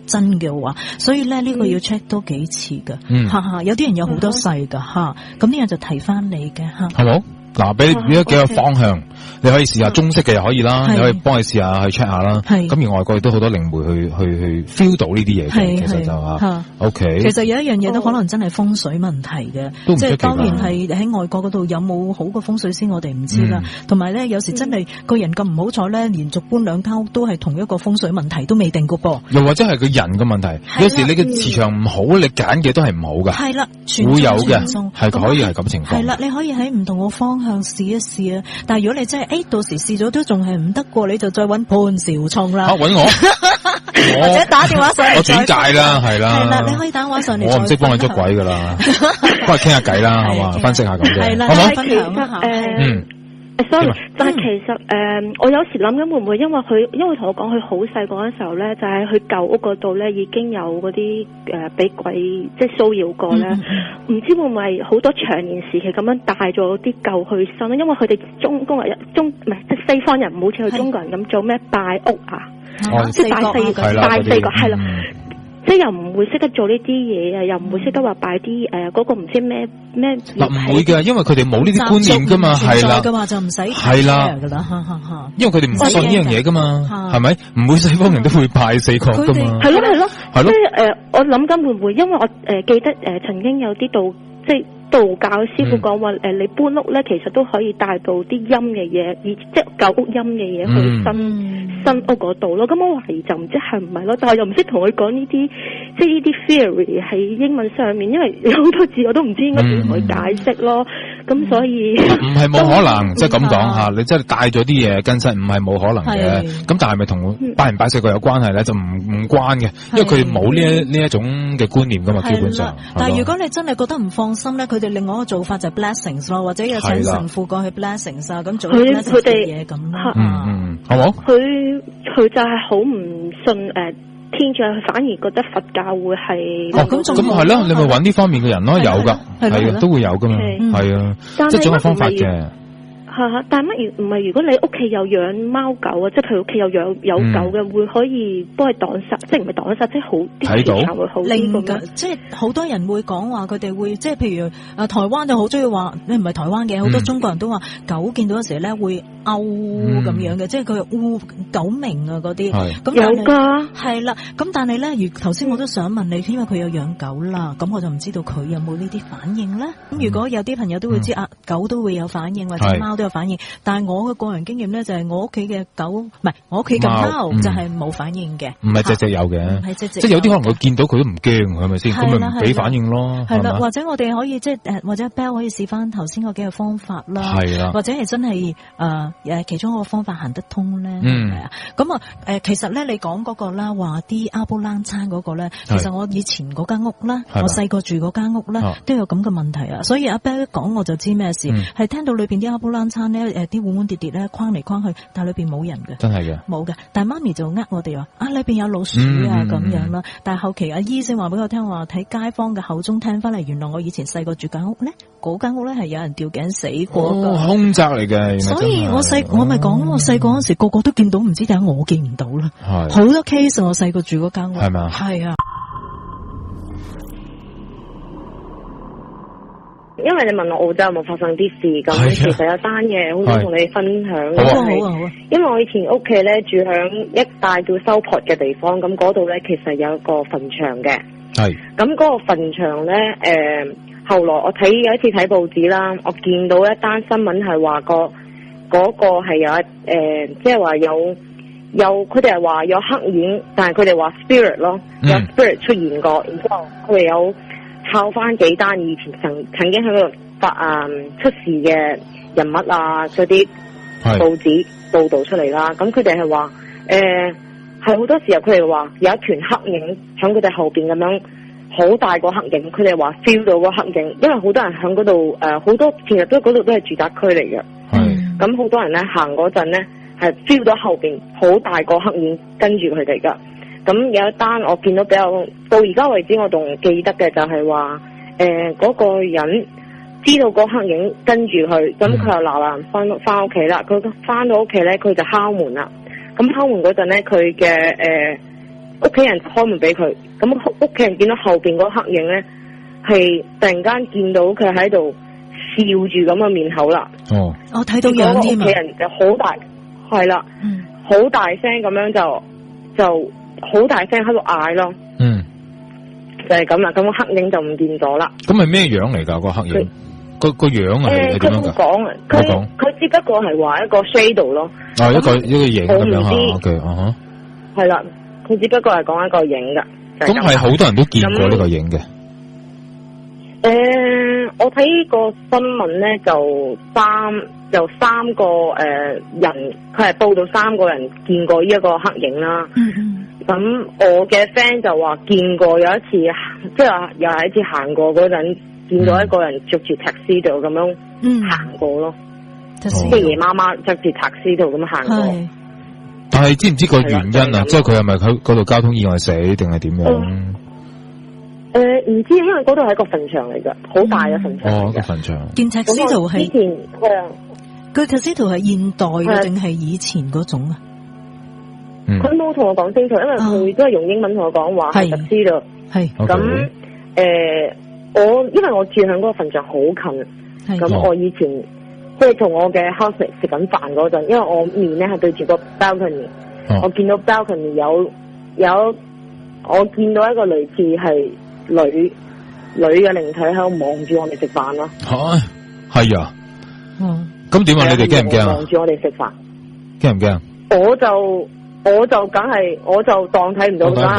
真嘅話，所以咧呢個要 check 多幾次噶，有啲人有好多世噶吓，咁呢樣就提翻你嘅吓，係冇？嗱，俾你幾個方向，你可以試下中式嘅又可以啦，你可以幫你試下去 check 下啦。咁而外國亦都好多靈媒去 feel 到呢啲嘢嘅，其實就OK。其實有一樣嘢都可能真係風水問題嘅，即係當然係喺外國嗰度有冇好嘅風水先，我哋唔知啦。同埋咧，有時真係個人咁唔好彩咧，連續搬2間屋都係同一個風水問題都未定嘅噃。又或者係個人嘅問題，有時你嘅磁場唔好，你揀嘅都係唔好㗎。係啦，會有嘅，係可以係咁情況。係啦，你可以喺唔同嘅方向試一試啊！但係如果你真係到時試咗都仲係唔得過，你就再揾潘兆聰啦。揾我，或者打電話上嚟。我轉介啦，係啦。係啦，你可以打電話上嚟。我唔識幫你捉鬼噶啦，幫佢傾下偈啦，係嘛，分析下咁啫。係啦，分享下。sorry，但係其實我有時諗緊會唔會因為佢同我講佢好細個嗰陣時候咧，就喺佢舊屋嗰度咧已經有嗰啲俾鬼即係騷擾過咧，唔知會唔會好多長年時期咁樣帶咗啲舊去身咧？因為佢哋中國人唔係即係西方人，唔好似佢中國人咁做咩拜屋啊，即係拜四個係啦。即係又唔會識得做呢啲嘢啊，又唔會識得話擺啲嗰個唔知咩嗱，唔會嘅，因為佢哋冇呢啲觀念噶嘛，係啦，嘅話就唔使係啦，因為佢哋唔信呢樣嘢噶嘛，係咪？唔會西方人都會拜4個噶嘛，係咯，即係我諗緊會唔會，因為我記得曾經有啲道教師傅講話你搬屋咧，其實都可以帶到啲陰嘅嘢，即係舊屋陰嘅嘢去新屋嗰度咯。咁我懷疑就唔知係唔係咯，但係又唔識同佢講呢啲，即係呢啲 theory 喺英文上面，因為有好多字我都唔知應該點同佢解釋咯。咁所以唔係冇可能，即係咁講吓，你真係帶咗啲嘢跟身，唔係冇可能嘅。咁但係咪同拜唔拜4個有關係咧？就唔關嘅，因為佢哋冇呢一種嘅觀念噶嘛，基本上。但係如果你真係覺得唔放心咧，佢哋另外一個做法就係 blessings 咯，或者有請神父過去 blessings 啊，咁做 blessings 嘅嘢咁啦。好冇？佢就係好唔信天主反而覺得佛教會係咁係咯，你咪揾呢方面嘅人咯，有噶，係啊，都會有噶嘛，係啊，即係總有方法嘅。但係乜唔係？如果你屋企有養貓狗啊，即係譬如屋企有狗嘅，會可以幫佢擋煞，即係唔係擋煞，即係好啲時候會好啲咁。即係好多人會講話，佢哋會即係譬如台灣就好中意話，你唔係台灣嘅，好多中國人都話狗見到嗰時咧會嘔咁樣嘅，即係佢狗鳴啊嗰啲。咁有㗎，係啦。咁但係咧，如頭先我都想問你，因為佢有養狗啦，咁我就唔知道佢有冇呢啲反應咧。咁如果有啲朋友都會知狗都會有反應，或者貓都有反應，但係我嘅個人經驗咧就係我屋企嘅狗，唔係我屋企嘅貓就係冇反應嘅，唔係隻隻有嘅，即係有啲可能佢見到佢都唔驚，係咪先？咁咪唔俾反應咯，係啦，或者我哋可以即係或者 Bell 可以試翻頭先嗰幾個方法啦，係啦，或者係真係其中一個方法行得通咧，係啊，咁其實咧你講嗰個啦，話啲阿布冷餐嗰個咧，其實我以前嗰間屋啦，我細個住嗰間屋咧都有咁嘅問題啊，所以阿 Bell 一講我就知咩事，係聽到裏邊啲阿布冷餐咧。啲碗碗碟碟咧，框嚟框去，但係裏邊冇人嘅，真係嘅，冇嘅。但係媽咪就我哋話裏邊有老鼠啊咁樣啦。但係後期阿姨先話俾我聽，話睇街坊嘅口中聽翻嚟，原來我以前細個住間屋咧，嗰間屋咧係有人吊頸死過㗎，凶宅嚟嘅。所以我咪講我細個嗰時個個都見到，唔知點解我見唔到啦。係好多 case 我細個住嗰間屋，係咪啊？係啊。因為你問我澳洲有冇發生啲事咁，其實有單嘢好想同你分享。好啊。因為我以前屋企咧住響一帶叫收婆嘅地方，咁嗰度咧其實有一個墳場嘅。係。咁嗰個墳場咧，後來我有一次睇報紙啦，我見到一單新聞係話嗰個係有即係話有佢哋係話有黑影，但係佢哋話 spirit 咯，有 spirit 出現過，然之後佢哋有抄翻幾單以前曾經喺嗰度出事嘅人物啊，嗰啲報紙報導出嚟啦。咁佢哋係話係好多時候佢哋話有一團黑影喺佢哋後邊咁樣，好大個黑影。佢哋話 feel 到個黑影，因為好多人喺嗰度好多其實嗰度都係住宅區嚟嘅。咁好多人咧行嗰陣咧係 feel 到後邊好大個黑影跟住佢哋噶。咁有一單我見到比較到而家為止我仲記得嘅就係話嗰個人知道個黑影跟住佢，咁佢又嗱翻屋企啦。佢翻到屋企咧，佢就敲門啦。咁敲門嗰陣咧，佢嘅屋企人開門俾佢。咁屋企人見到後邊嗰黑影咧，係突然間見到佢喺度笑住咁嘅面口啦。哦，我睇到樣添啊！屋企人就好大，係啦，好大聲咁樣就好大聲喺度嗌咯，就係咁啦。咁個黑影就唔見咗啦。咁係咩樣嚟㗎？個黑影個樣啊？佢冇講啊，佢只不過係話一個 shadow 咯。哦，一個影咁樣嚇。OK，係啦，佢只不過係講一個影㗎。咁係好多人都見過呢個影嘅。我睇個新聞咧，就三個人，佢係報道3個人見過呢一個黑影啦。咁我嘅 friend 就話見過有一次，即係又係一次行過嗰陣，見到一個人着住 taxi 度咁樣行過咯，即係夜媽媽着住 taxi 度咁行過。但係知唔知個原因啊？即係佢係咪喺嗰度交通意外死定係點樣？唔知，因為嗰度係個墳場嚟㗎，好大嘅墳場。哦，個墳場。件 taxi 度係以前係啊，佢 taxi 度係現代嘅定係以前嗰種啊？佢冇同我講清楚，因為佢都係用英文同我講話係 taxi 度。係咁因為我住響嗰個墳場好近，咁我以前即係同我嘅 housemate 食緊飯嗰陣，因為我面咧係對住個 balcony，我見到 balcony 有我見到一個類似係女嘅靈體喺度望住我哋食飯咯。係啊，咁點啊？你哋驚唔驚啊？望住我哋食飯，驚唔驚？我就梗係，我就當睇唔到啦，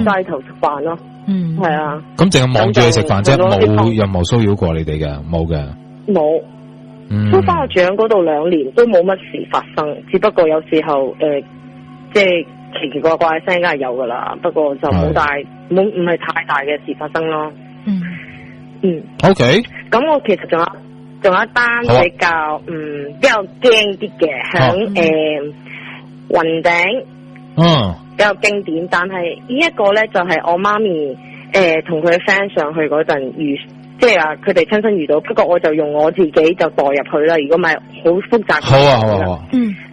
耷低頭食飯咯。係啊。咁淨係望住你食飯啫，冇任何騷擾過你哋嘅，冇嘅。冇。都翻我住喺嗰度2年，都冇乜事發生，只不過有時候即係奇奇怪怪嘅聲梗係有噶啦，不過就冇唔係太大嘅事發生咯。OK。咁我其實仲有一單比較驚啲嘅，響雲頂。比較經典。但係呢一個咧就係我媽咪同佢嘅 friend 上去嗰陣即係話佢哋親身遇到，不過我就用我自己就代入去啦。如果唔係好複雜。好啊。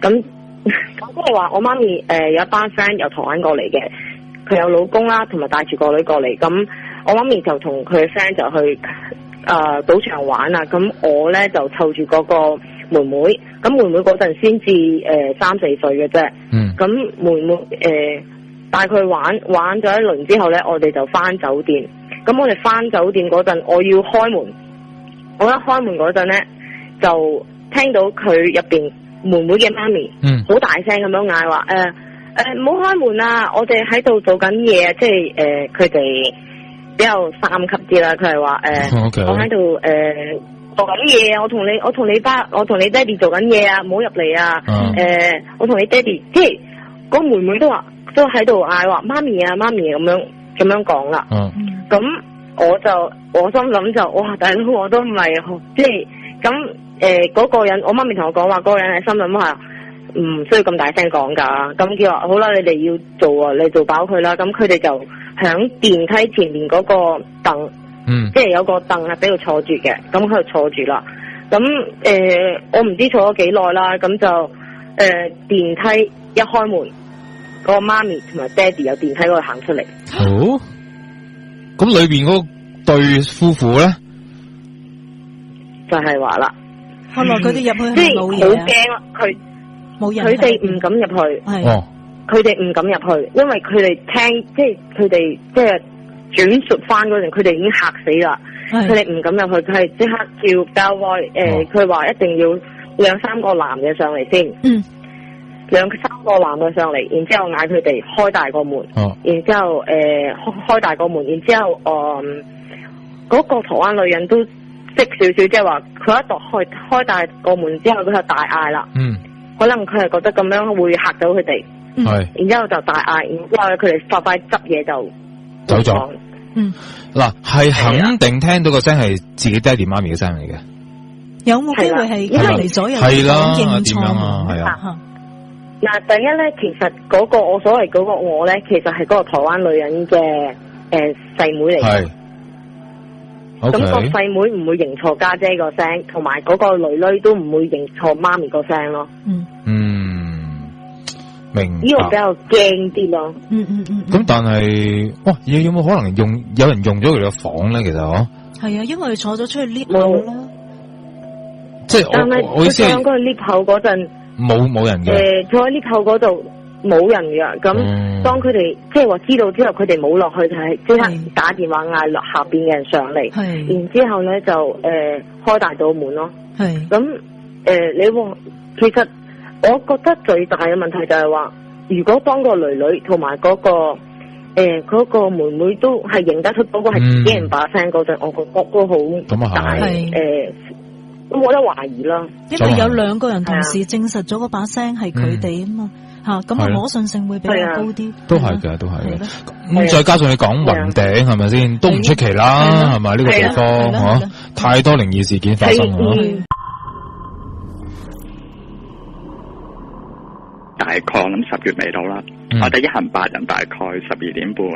咁即係話我媽咪有一班 friend 由台灣過嚟嘅，佢有老公啦，同埋帶住個女過嚟。咁我媽咪就同佢嘅 friend 就去賭場玩啦。咁我咧就湊住嗰個妹妹。咁妹妹嗰陣先至3-4歲嘅啫。咁妹妹帶佢玩咗一輪之後咧，我哋就翻酒店。咁我哋翻酒店嗰陣，我要開門。我一開門嗰陣咧，就聽到佢入邊妹妹嘅媽咪，好大聲咁樣嗌話，唔好開門啊！我哋喺度做緊嘢啊！即係佢哋比較3級啲啦。佢係話我喺度做緊嘢啊！我同你爹哋做緊嘢啊！唔好入嚟啊！我同你爹哋，即係個妹妹都喺度嗌話媽咪啊媽咪咁樣講啦。咁我心諗就哇，大佬我都唔係即係咁嗰個人，我媽咪同我講話，嗰個人係心諗話唔需要咁大聲講㗎。咁叫話好啦，你哋要做啊，你做飽佢啦。咁佢哋就響電梯前面嗰個凳，即係有個凳係俾佢坐住嘅。咁佢就坐住啦。咁我唔知坐咗幾耐啦。咁就電梯一開門，嗰個媽咪同埋爹哋有電梯嗰度行出嚟。好。咁裏邊嗰對夫婦咧，就係話啦，後來佢哋入去即係好驚啊！佢哋唔敢入去，佢哋唔敢入去，因為佢哋聽即係佢哋即係轉述翻嗰陣，佢哋已經嚇死啦。佢哋唔敢入去，佢係即刻叫交威。佢話一定要2-3個男嘅上嚟先。2-3個男嘅上嚟，然之後嗌佢哋開大個門，然之後開大個門，然之後嗰個台灣女人都識少少，即係話佢一度開大個門之後，佢就大嗌啦。可能佢係覺得咁樣會嚇到佢哋，然之後就大嗌，然之後佢哋快快執嘢就走咗。嗱，係肯定聽到個聲係自己爹哋媽咪嘅聲嚟嘅。有冇機會係因為嚟咗有認錯啊？係啊。嗱，第一咧，其實嗰個我所謂嗰個我咧，其實係嗰個台灣女人嘅細妹嚟嘅。咁個細妹唔會認錯家姐個聲，同埋嗰個女女都唔會認錯媽咪個聲咯。明白。呢個比較驚啲咯。咁但係，哇，有冇可能有人用咗佢哋個房咧？其實嗬。係啊，因為坐咗出去 lift 口啦。即係我意思係，佢上嗰個 lift 口嗰陣。冇人嘅。坐喺 lift 口嗰度冇人嘅，咁當佢哋即係話知道之後，佢哋冇落去就係即刻打電話嗌落下邊嘅人上嚟，然之後咧就開大道門咯。咁你話其實我覺得最大嘅問題就係話，如果當個女女同埋嗰個妹妹都係認得出嗰個係自己人把聲嗰陣，我覺得都好大都冇得懷疑啦，因為有2個人同時證實咗嗰把聲係佢哋啊嘛，咁可信性會比較高啲。都係嘅，都係嘅。咁再加上你講雲頂係咪先，都唔出奇啦，係咪呢個地方太多靈異事件發生啊！大概諗10月尾到啦，我哋一行8人，大概12點半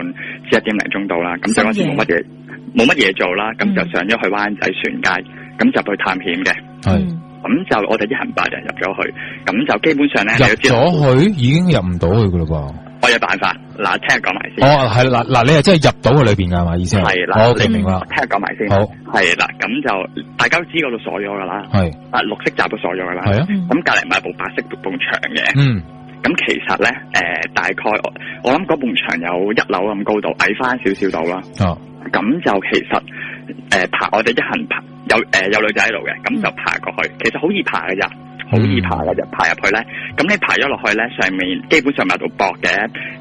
至1點零鐘到啦。咁就嗰時冇乜嘢做啦，咁就上咗去灣仔船街，咁就去探險嘅。咁就我哋一行8人入咗去，咁就基本上咧入咗去已經入唔到去噶嘞噃。我有辦法，嗱，聽日講埋先。係嗱，你係真係入到去裏邊噶係嘛？意思係啦，我明啦。聽日講埋先。好，係啦，咁就大家都知嗰度鎖咗噶啦。係，綠色閘都鎖咗噶啦。係啊。咁隔籬咪部白色埲牆嘅。咁其實咧，大概我諗嗰埲牆有1樓咁高度，矮翻少少度啦。咁就其實爬，我哋一行爬有女仔喺度嘅，咁就爬過去。其實好易爬嘅咋，好易爬嘅咋，爬入去咧。咁你爬咗落去咧，上面基本上咪有度膊嘅，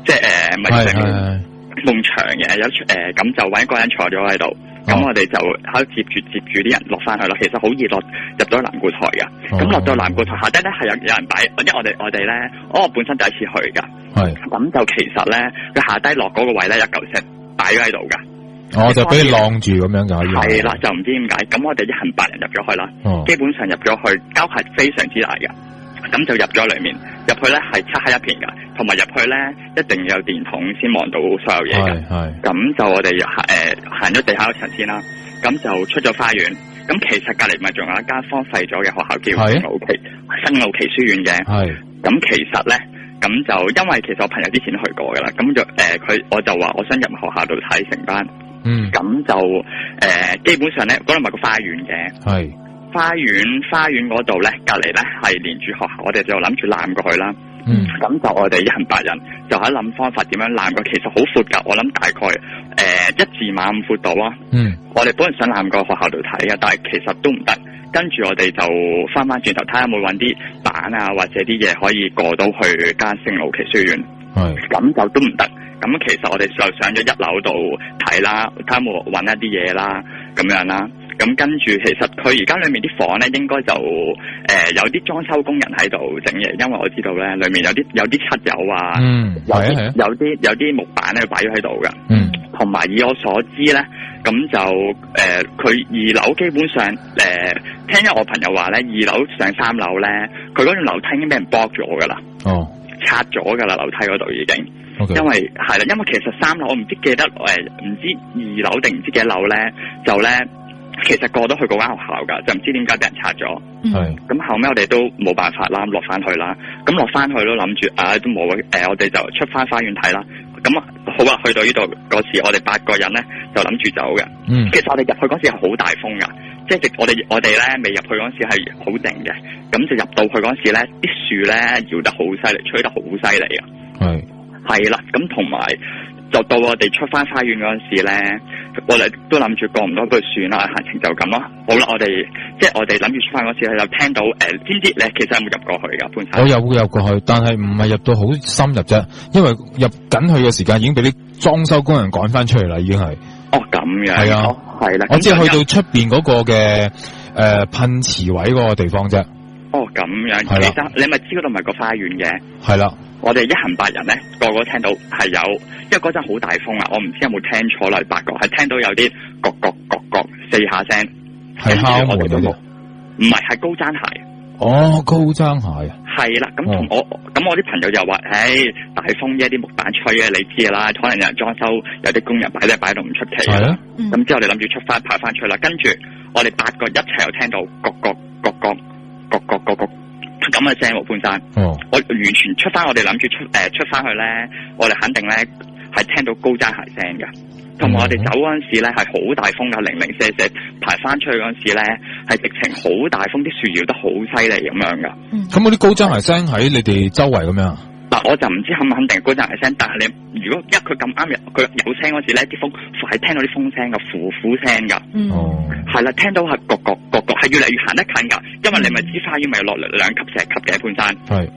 即係咪上面埲牆嘅？有咁就搵一個人坐咗喺度。咁我哋就喺度接住啲人落翻去咯。其實好易入到南固台噶。咁落到南固台下低咧係有人擺，因為我哋咧，我本身第一次去噶。咁就其實咧，佢下低落嗰個位咧，有嚿石擺咗喺度噶。就俾你晾住咁樣就可以。係啦，就唔知點解。咁我哋一行8人入咗去啦。基本上入咗去，交係非常之大噶。咁就入咗裏面，入去咧係漆黑一片噶，同埋入去咧一定要有電筒先望到所有嘢嘅。係。咁就我哋行咗地下一層先啦，咁就出咗花園。咁其實隔離咪仲有一間荒廢咗嘅學校叫新路奇書院嘅。係。咁其實咧，咁就因為其實我朋友之前都去過噶啦，咁就我就話我想入學校度睇成班。咁就基本上咧嗰度咪個花園嘅。係。花園嗰度咧，隔離咧係連住學校，我哋就諗住攬過去啦。咁就我哋一行8人就喺諗方法點樣攬過，其實好闊㗎，我諗大概1字馬咁闊度啊。我哋本來想攬過學校度睇嘅，但係其實都唔得。跟住我哋就翻轉頭睇下有冇揾啲板啊，或者啲嘢可以過到去間聖路奇書院。咁就都唔得。咁其實我哋就上咗1樓度睇啦，睇下有冇揾一啲嘢啦，咁樣啦。咁跟住，其實佢而家裏面啲房咧，應該就有啲裝修工人喺度整嘢，因為我知道咧，裏面有啲漆油啊，有啲木板咧擺咗喺度噶。同埋以我所知咧，咁就佢2樓基本上聽咗我朋友話咧，2樓上3樓咧，佢嗰條樓梯已經俾人剝咗噶啦，拆咗噶啦，樓梯嗰度已經。因為係啦，因為其實3樓我唔知記得唔知2樓定唔知幾多樓咧，就咧。其實過到去嗰間學校噶，就唔知點解俾人拆咗。咁後尾我哋都冇辦法啦，落翻去啦。咁落翻去都諗住，都冇我哋就出翻花園睇啦。咁好啦，去到呢度嗰時，我哋8個人咧就諗住走嘅。其實我哋入去嗰時係好大風噶，即係我哋咧未入去嗰時係好靜嘅。咁就入到去嗰時咧，啲樹咧搖得好犀利，吹得好犀利啊。係啦，咁同埋。就到我哋出翻花園嗰陣時咧，我哋都諗住過唔到佢算啦，行程就咁咯。好啦，我哋諗住出翻嗰時咧，就聽到知唔知你其實有冇入過去噶？潘生，我有入過去，但係唔係入到好深入啫，因為入緊去嘅時間已經俾啲裝修工人趕翻出嚟啦，已經係。哦，咁樣。係啊，係啦。我只係去到出邊嗰個嘅噴池位嗰個地方啫。哦，咁樣。係啦。其實你咪知嗰度咪個花園嘅。係啦。我哋一行8人咧，個個聽到係有，因為嗰陣好大風啊，我唔知有冇聽錯啦，8個係聽到有啲角4下聲，係敲門嗰啲，唔係高踭鞋。哦，高踭鞋啊。係啦，咁我啲朋友就話，大風啫，啲木板吹啊，你知啦，可能有人裝修，有啲工人擺到唔出奇。係啊。咁之後我哋諗住爬翻出啦，跟住我哋8個一齊又聽到角咁嘅聲喎，潘生。我完全出翻，我哋諗住出翻去咧，我哋肯定咧係聽到高踭鞋聲嘅。同埋我哋走嗰陣時咧係好大風噶，零舍排翻出去嗰陣時咧係直情好大風，啲樹搖得好犀利咁樣噶。咁嗰啲高踭鞋聲喺你哋周圍咁樣？嗱，我就唔知肯唔肯定高踭鞋聲，但係你如果佢咁啱佢有聲嗰時咧，啲風係聽到啲風聲噶，呼聲噶。係啦，聽到係角，係越嚟越行得近噶，因為你咪知花園咪落嚟2級石級嘅潘山。係。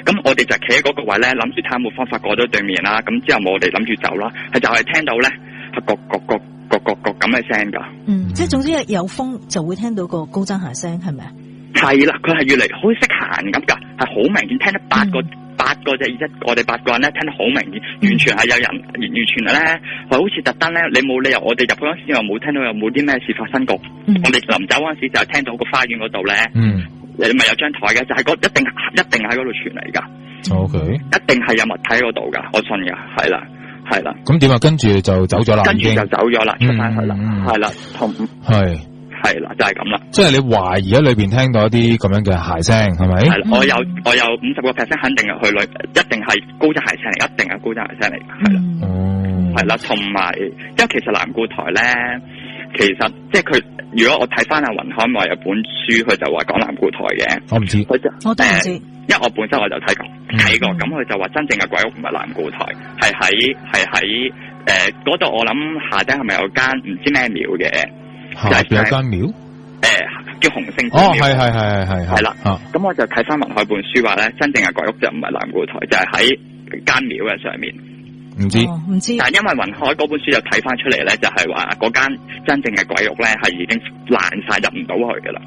咁我哋就企喺嗰個位咧，諗住睇下有冇方法過到對面啦。咁之後我哋諗住走啦，係就係聽到咧係角咁嘅聲噶。即係總之有風就會聽到個高踭鞋聲，係咪啊？係啦，佢係越嚟好識行咁噶，係好明顯聽得8個啫，我哋8個人咧聽得好明顯，完全係有人，完全咧係好似特登咧，你冇理由我哋入去嗰時又冇聽到有冇啲咩事發生過。我哋臨走嗰陣時就係聽到個花園嗰度咧，你咪有張台嘅，就係一定喺嗰度傳嚟噶。OK，一定係有物體喺嗰度噶，我信噶，係啦。咁點啊？跟住就走咗啦，跟住就走咗啦，出翻去啦，係啦，係啦，就係咁啦。即係你懷疑喺裏邊聽到一啲咁樣嘅鞋聲，係咪？係啦，我有50%肯定去裏，一定係高踭鞋聲嚟，一定係高踭鞋聲嚟，係啦，係啦，同埋，因為其實南固台咧，其實即係佢，如果我睇翻阿雲海外有本書，佢就話講南固台嘅，我唔知，我都唔知，因為我本身我就睇過，咁佢就話真正嘅鬼屋唔係南固台，係喺嗰度，我諗下底係咪有間唔知咩廟嘅？下邊有間廟，叫洪聖寺廟。係啦。咁我就睇翻文海本書話咧，真正嘅鬼屋就唔係南固台，就係喺間廟嘅上面。唔知。但係因為文海嗰本書就睇翻出嚟咧，就係話嗰間真正嘅鬼屋咧係已經爛晒，入唔到去噶啦。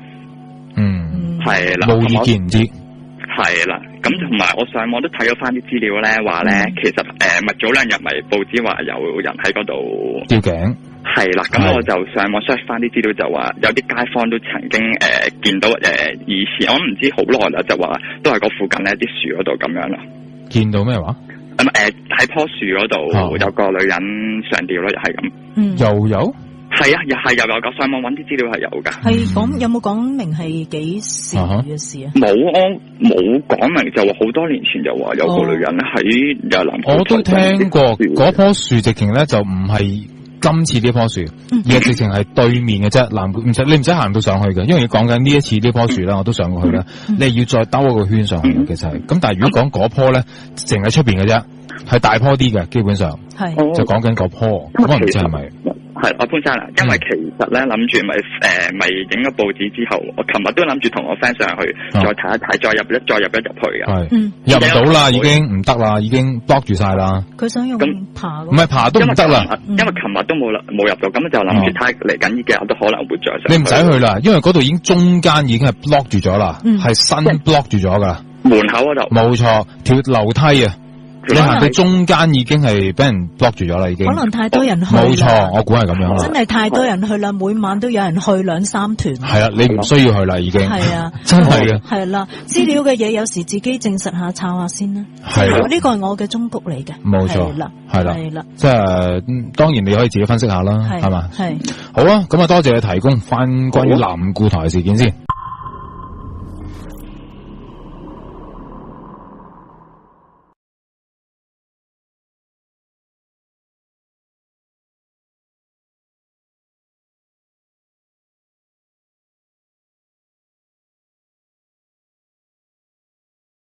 係啦。冇意見唔知。係啦。咁同埋我上網都睇咗翻啲資料咧，話咧其實咪早2日咪報紙話有人喺嗰度吊頸。係啦，咁我就上網 search 翻啲資料，就話有啲街坊都曾經見到以前我唔知好耐啦，就話都係嗰附近咧啲樹嗰度咁樣啦。見到咩話？喺棵樹嗰度有個女人上吊咯，又係咁。又有？係啊，又係有個上網揾啲資料係有噶。係講有冇講明係幾時嘅事啊？冇講明，就話好多年前就話有個女人喺又南。我都聽過嗰棵樹直情咧就唔係今次呢棵樹，而係直情係對面嘅啫。你唔使行到上去嘅，因為你講緊呢一次呢棵樹咧，我都上過去啦。你係要再兜一個圈上去嘅，其實係。咁但係如果講嗰棵咧，淨喺出邊嘅啫，係大棵啲嘅，基本上係就講緊嗰棵。我唔知係咪。係我潘生啦，因為其實咧諗住咪影咗報紙之後，我琴日都諗住同我 friend 上去再睇一睇，再入一入去嘅。入唔到啦，已經唔得啦，已經 block 住晒啦。佢想用爬，唔係爬都唔得啦，因為琴日都冇入到，咁就諗住睇嚟緊呢幾日都可能會再上。你唔使去啦，因為嗰度已經中間已經係 block 住咗啦，係新 block 住咗噶啦。門口嗰度冇錯，條樓梯啊。你行到中間已經係俾人 block 住咗啦，已經。可能太多人去。冇錯，我估係咁樣啦。真係太多人去啦，每晚都有人去2-3團。係啊，你唔需要去啦，已經。係啊，真係嘅。係啦，資料嘅嘢有時自己證實下、抄下先啦。係啊，呢個係我嘅忠告嚟嘅。冇錯。係啦。即係當然你可以自己分析下啦，係嘛？係。好啊，咁啊多謝你提供翻關於南固台事件先。